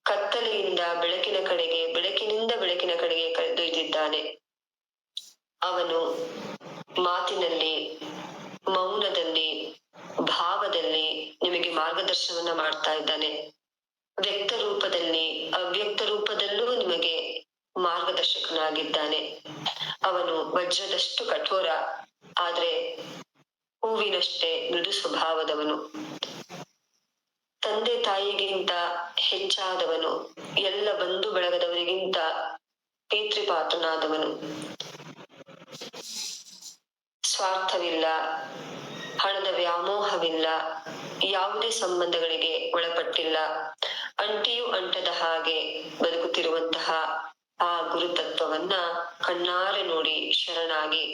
ಕತ್ತಲೆಯಿಂದ ಬೆಳಕಿನ ಕಡೆಗೆ, ಬೆಳಕಿನಿಂದ ಬೆಳಕಿನ ಕಡೆಗೆ ಕರೆದೊಯ್ದಿದ್ದಾನೆ. ಅವನು ಮಾತಿನಲ್ಲಿ, ಮೌನದಲ್ಲಿ, ಭಾವದಲ್ಲಿ ನಿಮಗೆ ಮಾರ್ಗದರ್ಶನವನ್ನ ಮಾಡ್ತಾ ಇದ್ದಾನೆ. ವ್ಯಕ್ತ ರೂಪದಲ್ಲಿ, ಅವ್ಯಕ್ತ ರೂಪದಲ್ಲೂ ನಿಮಗೆ ಮಾರ್ಗದರ್ಶಕನಾಗಿದ್ದಾನೆ. ಅವನು ವಜ್ರದಷ್ಟು ಕಠೋರ, ಆದ್ರೆ ಹೂವಿನಷ್ಟೇ ಮೃದು ಸ್ವಭಾವದವನು. ತಂದೆ ತಾಯಿಗಿಂತ ಹೆಚ್ಚಾದವನು, ಎಲ್ಲ ಬಂಧು ಬಳಗದವರಿಗಿಂತ ಪಿತೃಪಾತ್ರನಾದವನು. ಸ್ವಾರ್ಥವಿಲ್ಲ, ಹಣದ ವ್ಯಾಮೋಹವಿಲ್ಲ, ಯಾವುದೇ ಸಂಬಂಧಗಳಿಗೆ ಒಳಪಟ್ಟಿಲ್ಲ, ಅಂಟಿಯೂ ಅಂಟದ ಹಾಗೆ ಬದುಕುತ್ತಿರುವಂತಹ ಆ ಗುರುತತ್ವವನ್ನ ಕಣ್ಣಾರೆ ನೋಡಿ ಶರಣಾಗಿ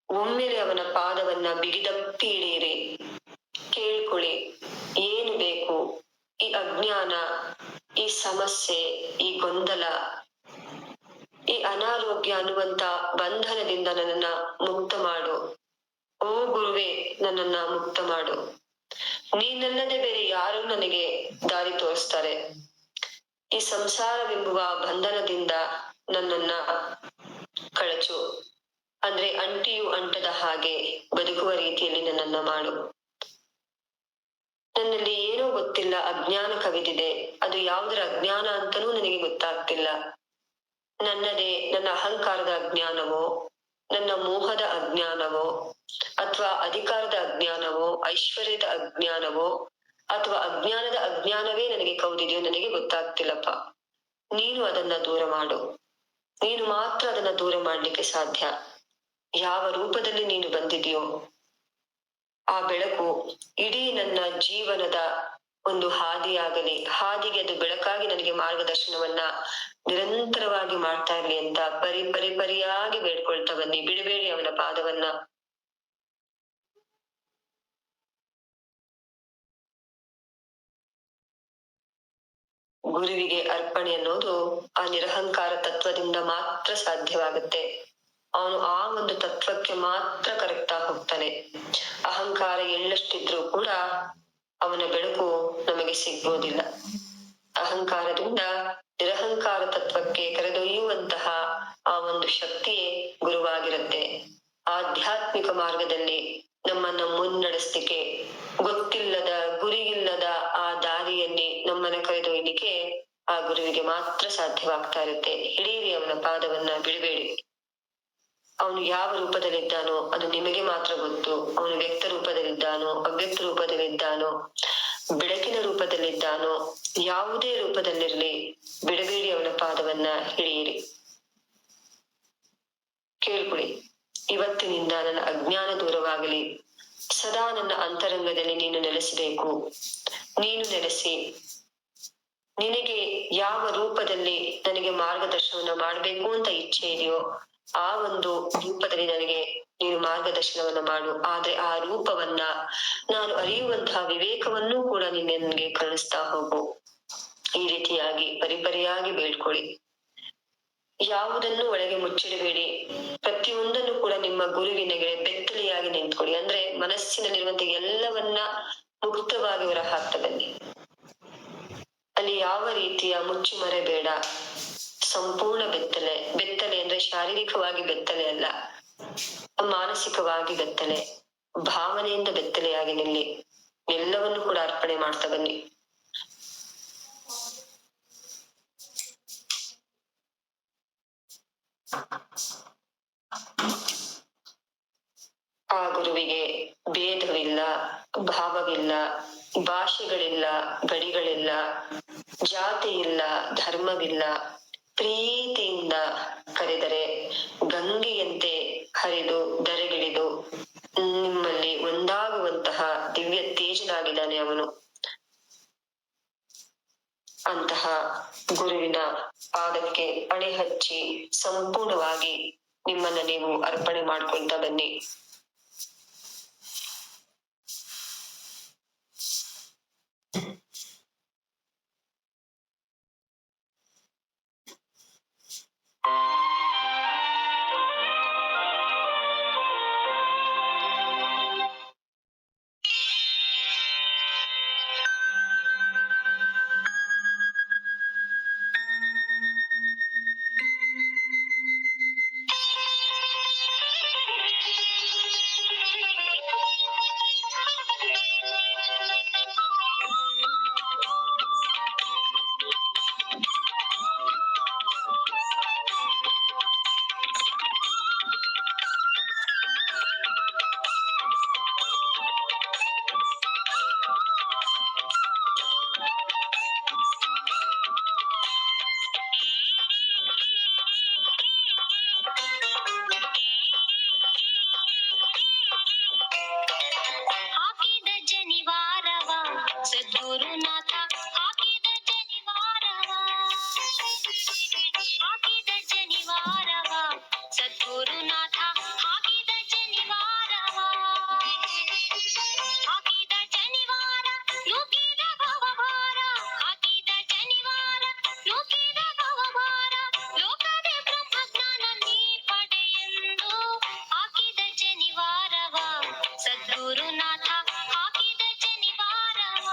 ಒಮ್ಮೆಲೆ ಅವನ ಪಾದವನ್ನ ಬಿಗಿದಪ್ಪಿ ಹಿಡಿಯಿರಿ. ಕೇಳ್ಕೊಳ್ಳಿ, ಏನು ಬೇಕು? ಈ ಅಜ್ಞಾನ, ಈ ಸಮಸ್ಯೆ, ಈ ಗೊಂದಲ, ಈ ಅನಾರೋಗ್ಯ ಅನ್ನುವಂತ ಬಂಧನದಿಂದ ನನ್ನನ್ನ ಮುಕ್ತ ಮಾಡು. ಓ ಗುರುವೇ, ನನ್ನನ್ನ ಮುಕ್ತ ಮಾಡು. ನೀನಲ್ಲದೆ ಬೇರೆ ಯಾರು ನನಗೆ ದಾರಿ ತೋರಿಸ್ತಾರೆ? ಈ ಸಂಸಾರವೆಂಬುವ ಬಂಧನದಿಂದ ನನ್ನನ್ನ ಕಳಚು. ಅಂದ್ರೆ ಅಂಟಿಯೂ ಅಂಟದ ಹಾಗೆ ಬದುಕುವ ರೀತಿಯಲ್ಲಿ ನನ್ನನ್ನ ಮಾಡು. ನನ್ನಲ್ಲಿ ಏನೋ ಗೊತ್ತಿಲ್ಲ, ಅಜ್ಞಾನ ಕವಿದಿದೆ. ಅದು ಯಾವುದರ ಅಜ್ಞಾನ ಅಂತನೂ ನನಗೆ ಗೊತ್ತಾಗ್ತಿಲ್ಲ. ನನ್ನದೇ, ನನ್ನ ಅಹಂಕಾರದ ಅಜ್ಞಾನವೋ, ನನ್ನ ಮೋಹದ ಅಜ್ಞಾನವೋ, ಅಥವಾ ಅಧಿಕಾರದ ಅಜ್ಞಾನವೋ, ಐಶ್ವರ್ಯದ ಅಜ್ಞಾನವೋ, ಅಥವಾ ಅಜ್ಞಾನದ ಅಜ್ಞಾನವೇ ನನಗೆ ಕೌದಿದೆಯೋ ನನಗೆ ಗೊತ್ತಾಗ್ತಿಲ್ಲಪ್ಪ. ನೀನು ಅದನ್ನ ದೂರ ಮಾಡು. ನೀನು ಮಾತ್ರ ಅದನ್ನ ದೂರ ಮಾಡ್ಲಿಕ್ಕೆ ಸಾಧ್ಯ. ಯಾವ ರೂಪದಲ್ಲಿ ನೀನು ಬಂದಿದೆಯೋ ಆ ಬೆಳಕು ಇಡೀ ನನ್ನ ಜೀವನದ ಒಂದು ಹಾದಿಯಾಗಲಿ, ಹಾದಿಗೆ ಅದು ಬೆಳಕಾಗಿ ನನಗೆ ಮಾರ್ಗದರ್ಶನವನ್ನ ನಿರಂತರವಾಗಿ ಮಾಡ್ತಾ ಇರ್ಲಿ ಅಂತ ಪರಿಯಾಗಿ ಬೇಡ್ಕೊಳ್ತಾ ಬನ್ನಿ. ಬಿಡಬೇಡಿ ಅವನ ಪಾದವನ್ನ. ಗುರುವಿಗೆ ಅರ್ಪಣೆ ಅನ್ನೋದು ಆ ನಿರಹಂಕಾರ ತತ್ವದಿಂದ ಮಾತ್ರ ಸಾಧ್ಯವಾಗುತ್ತೆ. ಅವನು ಆ ಒಂದು ತತ್ವಕ್ಕೆ ಮಾತ್ರ ಕರೆಕ್ಟ್ ಆಗಿ ಹೋಗ್ತಾನೆ. ಅಹಂಕಾರ ಎಳ್ಳಷ್ಟಿದ್ರೂ ಕೂಡ ಅವನ ಬೆಳಕು ನಮಗೆ ಸಿಗೋದಿಲ್ಲ. ಅಹಂಕಾರದಿಂದ ನಿರಹಂಕಾರ ತತ್ವಕ್ಕೆ ಕರೆದೊಯ್ಯುವಂತಹ ಆ ಒಂದು ಶಕ್ತಿಯೇ ಗುರುವಾಗಿರುತ್ತೆ. ಆಧ್ಯಾತ್ಮಿಕ ಮಾರ್ಗದಲ್ಲಿ ನಮ್ಮನ್ನ ಮುನ್ನಡೆಸ್ಲಿಕ್ಕೆ, ಗೊತ್ತಿಲ್ಲದ, ಗುರಿಯಿಲ್ಲದ ಆ ದಾರಿಯಲ್ಲಿ ನಮ್ಮನ್ನ ಕರೆದೊಯ್ಯಲಿಕ್ಕೆ ಆ ಗುರುವಿಗೆ ಮಾತ್ರ ಸಾಧ್ಯವಾಗ್ತಾ ಇರುತ್ತೆ. ಹಿಡೀರಿ ಅವನ ಪಾದವನ್ನ, ಬಿಡಬೇಡಿ. ಅವನು ಯಾವ ರೂಪದಲ್ಲಿದ್ದಾನೋ ಅದು ನಿಮಗೆ ಮಾತ್ರ ಗೊತ್ತು. ಅವನು ವ್ಯಕ್ತ ರೂಪದಲ್ಲಿದ್ದಾನೋ, ಅವ್ಯಕ್ತ ರೂಪದಲ್ಲಿದ್ದಾನೋ, ಬೆಳಕಿನ ರೂಪದಲ್ಲಿದ್ದಾನೋ, ಯಾವುದೇ ರೂಪದಲ್ಲಿರ್ಲಿ, ಬಿಡಬೇಡಿ ಅವನ ಪಾದವನ್ನ, ಹಿಡಿಯಿರಿ. ಕೇಳ್ಕೊಳ್ಳಿ, ಇವತ್ತಿನಿಂದ ನನ್ನ ಅಜ್ಞಾನ ದೂರವಾಗಲಿ. ಸದಾ ನನ್ನ ಅಂತರಂಗದಲ್ಲಿ ನೀನು ನೆಲೆಸಬೇಕು. ನೀನು ನೆಲೆಸಿ ನಿನಗೆ ಯಾವ ರೂಪದಲ್ಲಿ ನನಗೆ ಮಾರ್ಗದರ್ಶನವನ್ನ ಮಾಡ್ಬೇಕು ಅಂತ ಇಚ್ಛೆ ಇದೆಯೋ ಆ ಒಂದು ರೂಪದಲ್ಲಿ ನನಗೆ ನೀನು ಮಾರ್ಗದರ್ಶನವನ್ನ ಮಾಡು. ಆದ್ರೆ ಆ ರೂಪವನ್ನ ನಾನು ಅರಿಯುವಂತಹ ವಿವೇಕವನ್ನೂ ಕೂಡ ನೀನು ನನಗೆ ಕರುಣಿಸ್ತಾ ಹೋಗು. ಈ ರೀತಿಯಾಗಿ ಪರಿಯಾಗಿ ಬೇಡ್ಕೊಳ್ಳಿ. ಯಾವುದನ್ನು ಒಳಗೆ ಮುಚ್ಚಿಡಬೇಡಿ. ಪ್ರತಿಯೊಂದನ್ನು ಕೂಡ ನಿಮ್ಮ ಗುರುವಿನಗೆ ಬೆತ್ತಲೆಯಾಗಿ ನಿಂತ್ಕೊಳ್ಳಿ. ಅಂದ್ರೆ ಮನಸ್ಸಿನಲ್ಲಿರುವಂತಹ ಎಲ್ಲವನ್ನ ಮುಕ್ತವಾಗಿ ಹೊರ ಹಾಕ್ತಾ ಬನ್ನಿ. ಅಲ್ಲಿ ಯಾವ ರೀತಿಯ ಮುಚ್ಚುಮರೆ ಬೇಡ. ಸಂಪೂರ್ಣ ಬೆತ್ತಲೆ. ಬೆತ್ತಲೆ ಅಂದ್ರೆ ಶಾರೀರಿಕವಾಗಿ ಬೆತ್ತಲೆ ಅಲ್ಲ, ಮಾನಸಿಕವಾಗಿ ಬೆತ್ತಲೆ, ಭಾವನೆಯಿಂದ ಬೆತ್ತಲೆಯಾಗಿ ನಿಲ್ಲಿ. ಎಲ್ಲವನ್ನು ಕೂಡ ಅರ್ಪಣೆ ಮಾಡ್ತಾ ಬನ್ನಿ. ಆ ಗುರುವಿಗೆ ಭೇದವಿಲ್ಲ, ಭಾವವಿಲ್ಲ, ಭಾಷೆಗಳಿಲ್ಲ, ಗಡಿಗಳಿಲ್ಲ, ಜಾತಿ ಇಲ್ಲ, ಧರ್ಮವಿಲ್ಲ. ಪ್ರೀತಿಯಿಂದ ಕರೆದರೆ ಗಂಗೆಯಂತೆ ಹರಿದು ಧರೆಗಿಳಿದು ನಿಮ್ಮಲ್ಲಿ ಒಂದಾಗುವಂತಹ ದಿವ್ಯ ತೇಜನಾಗಿದ್ದಾನೆ ಅವನು. ಅಂತಹ ಗುರುವಿನ ಪಾದಕ್ಕೆ ಅಣೆ ಹಚ್ಚಿ ಸಂಪೂರ್ಣವಾಗಿ ನಿಮ್ಮನ್ನ ನೀವು ಅರ್ಪಣೆ ಮಾಡ್ಕೊಳ್ತಾ ಬನ್ನಿ. ಹಾಕಿದ ಜನಿವಾರವ ಸದ್ಗುರುನಾಥ ಹಾಕಿದ ಜನಿವಾರವ ಹಾಕಿದ ಜನಿವಾರವ ಸದ್ಗುರುನಾಥ ಹಾಕಿದ ಜನಿವಾರವ ಹಾಕಿದ ಜನಿವಾರ ನುಗ್ಗಿದ ಭವಭಾರ ಹಾಕಿದ ಜನಿವಾರ ನುಗ್ಗಿದ ಭವಭಾರ ಲೋಕವೇ ಬ್ರಹ್ಮಜ್ಞಾನ ನೀ ಪಡೆಯೆಂದು ಹಾಕಿದ ಜನಿವಾರವ ಸದ್ಗುರುನಾಥ ಹಾಕಿದ ಜನಿವಾರವ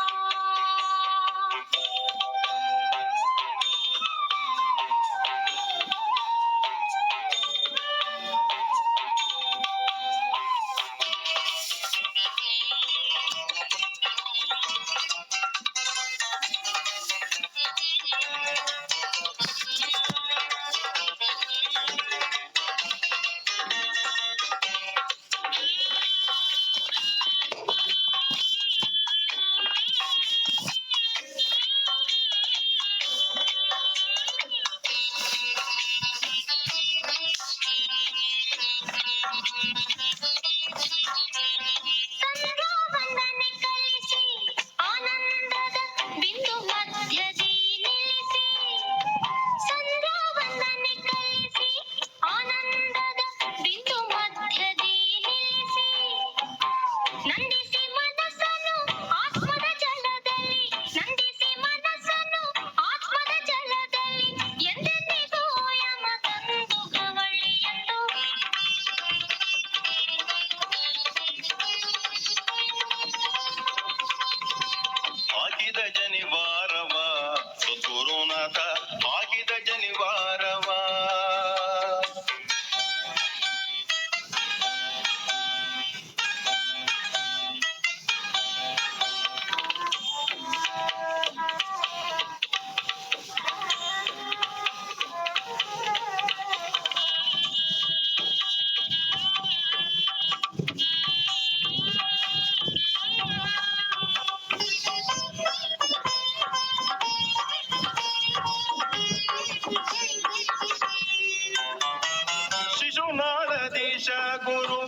ಸಂಧ್ಯಾವಂದನೆ ಕಲಿಸಿ ಆನಂದದ ಬಿಂದು ಮಧ್ಯದಿ ನಿಲ್ಲಿಸಿ ಸಂಧ್ಯಾವಂದನೆ ಕಲಿಸಿ ಆನಂದದ ಬಿಂದು ಮಧ್ಯದಿ ನಿಲ್ಲಿಸಿ ನಂದಿಸಿ ಮನಸ್ಸನ್ನು ಆತ್ಮದ ಜಲದಲ್ಲಿ ನಂದಿಸಿ ಮನಸ್ಸನ್ನು ಆತ್ಮದ ಜಲದಲ್ಲಿ ಎಂದೆಂದಿಗೂ ಯಮ ತಂದು ಗವಳಿಯಂದು ಹಾಕಿದ ಜನಿವಾರವ ಸದ್ಗುರುನಾಥ ಹಾಕಿದ ಜನಿವಾರವ ಶಿಶುನಾಳದೀಶ ಗುರು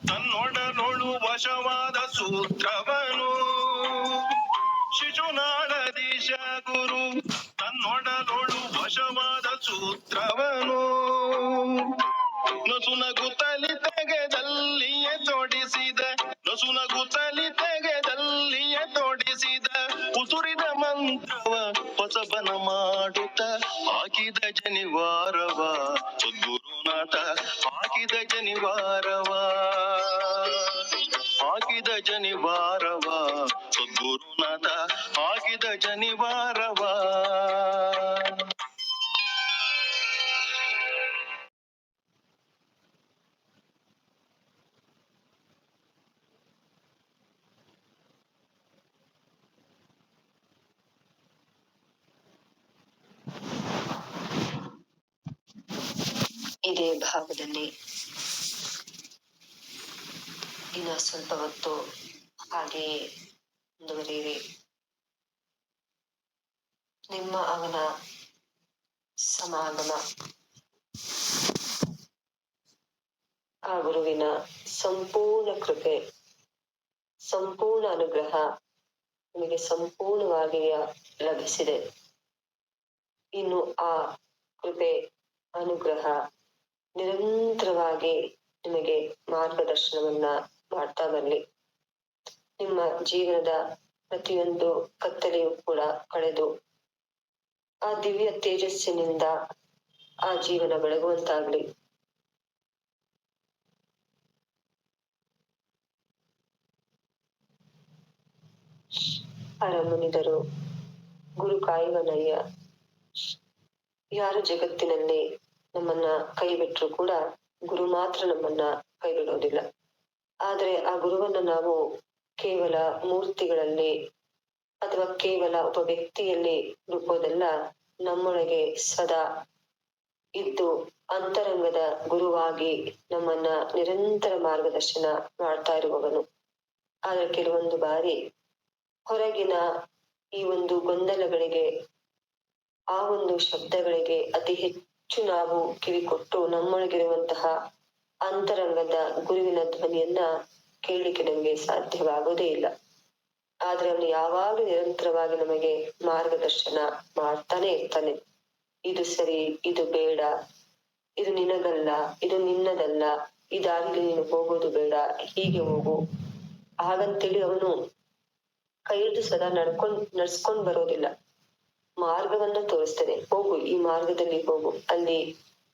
ತನ್ನೊಡನೊಳು ವಶವಾದ ಸೂತ್ರವನು ಶಿಶುನಾಳದೀಶ ಗುರು ತನ್ನೊಡನೊಳು ವಶವಾದ ಸೂತ್ರವನು ನಸುನಗುತ್ತಲಿ ತೆಗೆದಲ್ಲಿಯೇ ತೋಡಿಸಿದ ನಸುನಗುತ್ತಲಿ ತೆಗೆದಲ್ಲಿಯೇ ತೋಡಿಸಿದ ಉಸುರಿದ ಮಂತ್ರವ ಹೊಸಬನ ಮಾಡುತ್ತ ಹಾಕಿದ ಜನಿವಾರವ ಸದ್ಗುರುನಾಥ ಹಾಕಿದ ಜನಿವಾರವ ಹಾಕಿದ ಜನಿವಾರವ ಸದ್ಗುರುನಾಥ ಹಾಕಿದ ಜನಿವಾರವ ಇದೇ ಭಾವದಲ್ಲಿ ಇನ್ನ ಸ್ವಲ್ಪ ಹೊತ್ತು ಹಾಗೆಯೇ ಮುಂದುವರಿಯಿರಿ. ನಿಮ್ಮ ಅವನ ಸಮಾಗಮ ಆ ಗುರುವಿನ ಸಂಪೂರ್ಣ ಕೃಪೆ, ಸಂಪೂರ್ಣ ಅನುಗ್ರಹ ನಿಮಗೆ ಸಂಪೂರ್ಣವಾಗಿ ಲಭಿಸಿದೆ. ಇನ್ನು ಆ ಕೃಪೆ, ಅನುಗ್ರಹ ನಿರಂತರವಾಗಿ ನಿಮಗೆ ಮಾರ್ಗದರ್ಶನವನ್ನ ಮಾಡ್ತಾ ಬರ್ಲಿ. ನಿಮ್ಮ ಜೀವನದ ಪ್ರತಿಯೊಂದು ಕತ್ತಲೆಯೂ ಕೂಡ ಕಳೆದು ಆ ದಿವ್ಯ ತೇಜಸ್ಸಿನಿಂದ ಆ ಜೀವನ ಬೆಳಗುವಂತಾಗ್ಲಿ. ಹರಮುನಿದರು ಗುರು ಕಾಯುವನಯ್ಯ. ಯಾರು ಜಗತ್ತಿನಲ್ಲಿ ನಮ್ಮನ್ನ ಕೈ ಬಿಟ್ರು ಕೂಡ ಗುರು ಮಾತ್ರ ನಮ್ಮನ್ನ ಕೈ ಬಿಡೋದಿಲ್ಲ. ಆದ್ರೆ ಆ ಗುರುವನ್ನ ನಾವು ಕೇವಲ ಮೂರ್ತಿಗಳಲ್ಲಿ ಅಥವಾ ಕೇವಲ ಒಬ್ಬ ವ್ಯಕ್ತಿಯಲ್ಲಿ ರೂಪೋದಲ್ಲ, ನಮ್ಮೊಳಗೆ ಸದಾ ಇದ್ದು ಅಂತರಂಗದ ಗುರುವಾಗಿ ನಮ್ಮನ್ನ ನಿರಂತರ ಮಾರ್ಗದರ್ಶನ ಮಾಡ್ತಾ ಇರುವವನು. ಆದ್ರೆ ಕೆಲವೊಂದು ಬಾರಿ ಹೊರಗಿನ ಈ ಒಂದು ಗೊಂದಲಗಳಿಗೆ, ಆ ಒಂದು ಶಬ್ದಗಳಿಗೆ ಅತಿ ಹೆಚ್ಚು ನಾವು ಕಿವಿ ಕೊಟ್ಟು ನಮ್ಮೊಳಗಿರುವಂತಹ ಅಂತರಂಗದ ಗುರುವಿನ ಧ್ವನಿಯನ್ನ ಕೇಳಲಿಕ್ಕೆ ನಮಗೆ ಸಾಧ್ಯವಾಗೋದೇ ಇಲ್ಲ. ಆದ್ರೆ ಅವನು ಯಾವಾಗ ನಿರಂತರವಾಗಿ ನಮಗೆ ಮಾರ್ಗದರ್ಶನ ಮಾಡ್ತಾನೆ ಇರ್ತಾನೆ. ಇದು ಸರಿ, ಇದು ಬೇಡ, ಇದು ನಿನಗಲ್ಲ, ಇದು ನಿನ್ನದಲ್ಲ, ಈ ದಾರಿಲಿ ನೀನು ಹೋಗೋದು ಬೇಡ, ಹೀಗೆ ಹೋಗು. ಹಾಗಂತೇಳಿ ಅವನು ಕೈ ಹಿಡಿದು ಸದಾ ನಡ್ಸ್ಕೊಂಡ್ ಬರೋದಿಲ್ಲ. ಮಾರ್ಗವನ್ನ ತೋರಿಸ್ತೇನೆ, ಹೋಗು, ಈ ಮಾರ್ಗದಲ್ಲಿ ಹೋಗು. ಅಲ್ಲಿ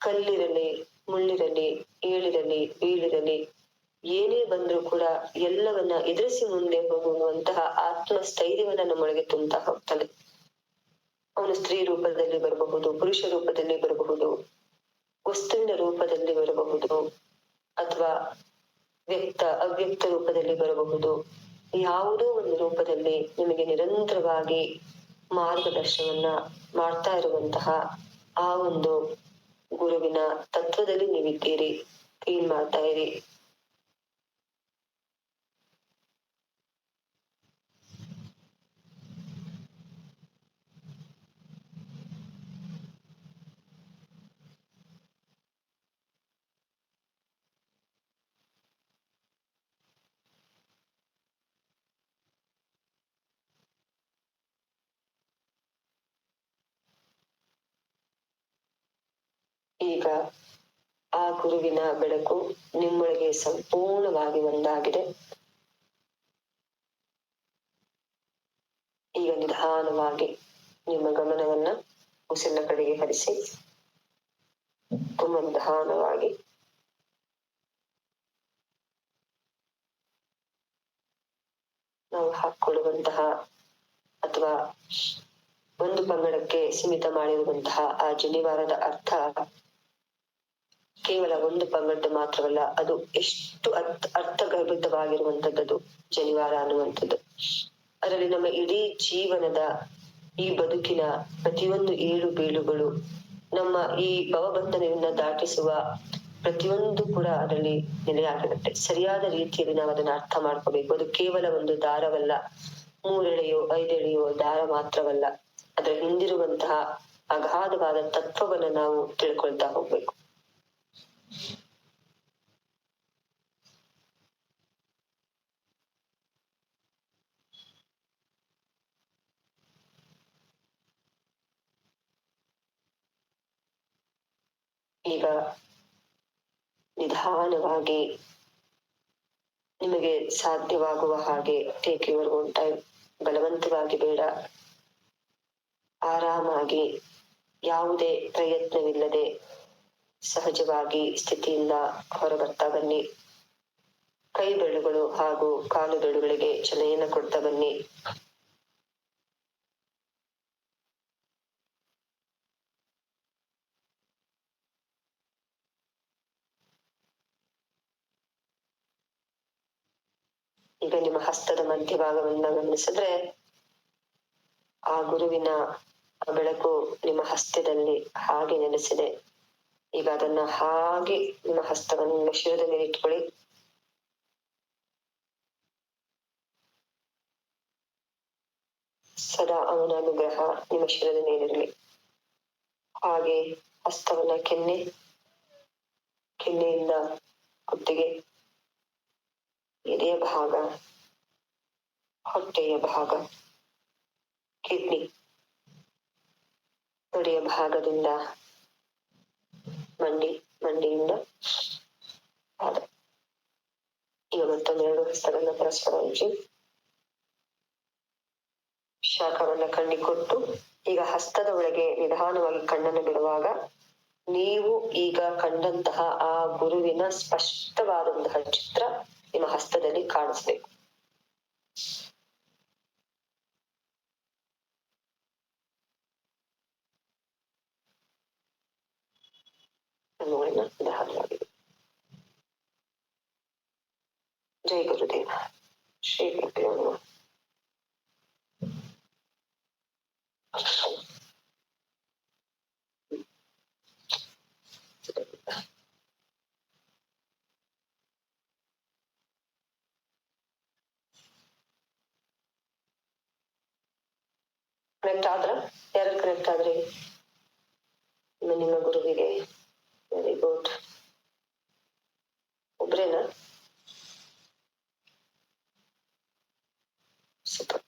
ಕಲ್ಲಿರಲಿ, ಮುಳ್ಳಿರಲಿ, ಏಳಿರಲಿ, ಬೀಳಿರಲಿ, ಏನೇ ಬಂದ್ರೂ ಕೂಡ ಎಲ್ಲವನ್ನ ಎದುರಿಸಿ ಮುಂದೆ ಹೋಗುವಂತಹ ಆತ್ಮಸ್ಥೈರ್ಯವನ್ನ ನಮ್ಮೊಳಗೆ ತುಂಬುತ್ತಾ ಹೋಗ್ತಾನೆ. ಅವನು ಸ್ತ್ರೀ ರೂಪದಲ್ಲಿ ಬರಬಹುದು, ಪುರುಷ ರೂಪದಲ್ಲಿ ಬರಬಹುದು, ವಸ್ತುವಿನ ರೂಪದಲ್ಲಿ ಬರಬಹುದು, ಅಥವಾ ಅವ್ಯಕ್ತ ರೂಪದಲ್ಲಿ ಬರಬಹುದು. ಯಾವುದೋ ಒಂದು ರೂಪದಲ್ಲಿ ನಿಮಗೆ ನಿರಂತರವಾಗಿ ಮಾರ್ಗದರ್ಶನವನ್ನ ಮಾಡ್ತಾ ಇರುವಂತಹ ಆ ಒಂದು ಗುರುವಿನ ತತ್ವದಲ್ಲಿ ನೀವಿದ್ದೀರಿ. ಫೀಲ್ ಮಾಡ್ತಾ ಇರಿ. ಈಗ ಆ ಗುರುವಿನ ಬೆಳಕು ನಿಮ್ಮೊಳಗೆ ಸಂಪೂರ್ಣವಾಗಿ ಒಂದಾಗಿದೆ. ಈಗ ನಿಧಾನವಾಗಿ ನಿಮ್ಮ ಗಮನವನ್ನ ಉಸಿರಿನ ಕಡೆಗೆ ಹರಿಸಿ, ತುಂಬಾ ನಿಧಾನವಾಗಿ ನಾವು ಹಾಕೊಳ್ಳುವಂತಹ ಅಥವಾ ಒಂದು ಪಂಗಡಕ್ಕೆ ಸೀಮಿತ ಮಾಡಿರುವಂತಹ ಆ ಜನಿವಾರದ ಅರ್ಥ ಕೇವಲ ಒಂದು ಪಂಗಡ ಮಾತ್ರವಲ್ಲ, ಅದು ಎಷ್ಟು ಅರ್ಥಗರ್ಭಿತವಾಗಿರುವಂತದ್ದು ಜನಿವಾರ ಅನ್ನುವಂಥದ್ದು. ಅದರಲ್ಲಿ ನಮ್ಮ ಇಡೀ ಜೀವನದ ಈ ಬದುಕಿನ ಪ್ರತಿಯೊಂದು ಏಳು ಬೀಳುಗಳು, ನಮ್ಮ ಈ ಭವಬಂಧನವನ್ನ ದಾಟಿಸುವ ಪ್ರತಿಯೊಂದು ಕೂಡ ಅದರಲ್ಲಿ ನೆಲೆಯಾಗಿರುತ್ತೆ. ಸರಿಯಾದ ರೀತಿಯಲ್ಲಿ ನಾವು ಅದನ್ನ ಅರ್ಥ ಮಾಡ್ಕೋಬೇಕು. ಅದು ಕೇವಲ ಒಂದು ದಾರವಲ್ಲ, 3 ಎಳೆಯೋ 5 ಎಳೆಯೋ ದಾರ ಮಾತ್ರವಲ್ಲ. ಅದರ ಹಿಂದಿರುವಂತಹ ಅಗಾಧವಾದ ತತ್ವವನ್ನ ನಾವು ತಿಳ್ಕೊಳ್ತಾ ಹೋಗ್ಬೇಕು. ಈಗ ನಿಧಾನವಾಗಿ ನಿಮಗೆ ಸಾಧ್ಯವಾಗುವ ಹಾಗೆ ಟೇಕ್ ಯುವರ್ ಓನ್ ಟೈಮ್, ಬಲವಂತವಾಗಿ ಬೇಡ, ಆರಾಮಾಗಿ ಯಾವುದೇ ಪ್ರಯತ್ನವಿಲ್ಲದೆ ಸಹಜವಾಗಿ ಸ್ಥಿತಿಯಿಂದ ಹೊರಬರ್ತಾ ಬನ್ನಿ. ಕೈ ಬೆರಳುಗಳು ಹಾಗೂ ಕಾಲು ಬೆರಳುಗಳಿಗೆ ಚಲನೆಯನ್ನ ಕೊಡ್ತಾ ಬನ್ನಿ. ಈಗ ನಿಮ್ಮ ಹಸ್ತದ ಮಧ್ಯಭಾಗವನ್ನ ಗಮನಿಸಿದ್ರೆ ಆ ಗುರುವಿನ ಬೆಳಕು ನಿಮ್ಮ ಹಸ್ತದಲ್ಲಿ ಹಾಗೆ ನೆಲೆಸಿದೆ. ಈಗ ಅದನ್ನ ಹಾಗೆ ನಿಮ್ಮ ಹಸ್ತವನ್ನು ನಿಮ್ಮ ಶಿರದ ಮೇಲೆ ಇಟ್ಕೊಳ್ಳಿ. ಸದಾ ಅವನ ಅನುಗ್ರಹ ನಿಮ್ಮ ಶಿರದ ಮೇಲಿರಲಿ. ಹಾಗೆ ಹಸ್ತವನ್ನ ಕೆನ್ನೆಯಿಂದ ಕುತ್ತಿಗೆ, ಎದೆಯ ಭಾಗ, ಹೊಟ್ಟೆಯ ಭಾಗ, ಕಿಡ್ನಿ, ತೊಡೆಯ ಭಾಗದಿಂದ ಮಂಡಿ ಮಂಡಿಯಿಂದ ಪಾದ. ಈಗ ಮತ್ತೊಂದು 2 ಹಸ್ತಗಳನ್ನ ಪರಸ್ಪರ ಉಜ್ಜಿ ಶಾಖವನ್ನ ಕಣ್ಣಿಗೆ ಕೊಟ್ಟು ಈಗ ಹಸ್ತದ ಒಳಗೆ ನಿಧಾನವಾಗಿ ಕಣ್ಣನ್ನು ಬಿಡುವಾಗ ನೀವು ಈಗ ಕಂಡಂತಹ ಆ ಗುರುವಿನ ಸ್ಪಷ್ಟವಾದಂತಹ ಚಿತ್ರ ನಿಮ್ಮ ಹಸ್ತದಲ್ಲಿ ಕಾಣಿಸ್ಬೇಕು. ಕಣ್ಣುಗಳನ್ನ ನಿಧಾನವಾಗಿ. ಜೈ ಗುರುದೇವ. ಶ್ರೀ ಗುರುದೇವ ನಮಃ. ಕನೆಕ್ಟ್ ಆದ್ರ? ಯಾರು ಕನೆಕ್ಟ್ ಆದ್ರಿ? ನಿಮ್ಮ ಗುರುವಿಗೆ. Very good. ಒಬ್ರೇನಾ? ಸೂಪರ್.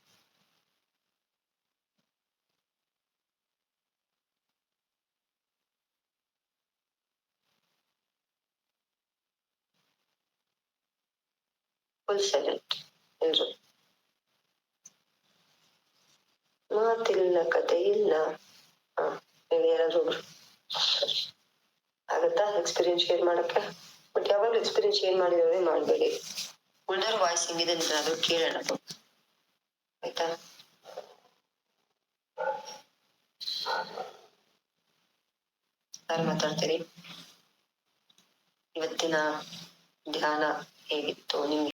ಫುಲ್ ಸೈಲೆಂಟ್ ಎಲ್ರು. ಮಾತಿಲ್ಲ, ಕತೆ ಇಲ್ಲ. ನೀವು ಯಾರಾದ್ರೂ ಒಬ್ರು ಆಗತ್ತಾ ಎಕ್ಸ್ಪೀರಿಯನ್ಸ್ ಶೇರ್ ಮಾಡಕ್ಕೆ? ಬಟ್ ಯಾವಾಗ್ಲೂ ಎಕ್ಸ್ಪೀರಿಯನ್ಸ್ ಶೇರ್ ಮಾಡಿರೋದೇ ಮಾಡ್ಬೇಡಿ. ಉಳ್ದವ್ರ ವಾಯ್ಸ್ ಹೆಂಗಿದೆ ಅಂತ ಅದು ಕೇಳೋಣ, ಆಯ್ತಾ? ಯಾರು ಮಾತಾಡ್ತೀರಿ? ಇವತ್ತಿನ ಧ್ಯಾನ ಹೇಗಿತ್ತು? ನಿಮ್ಗೆ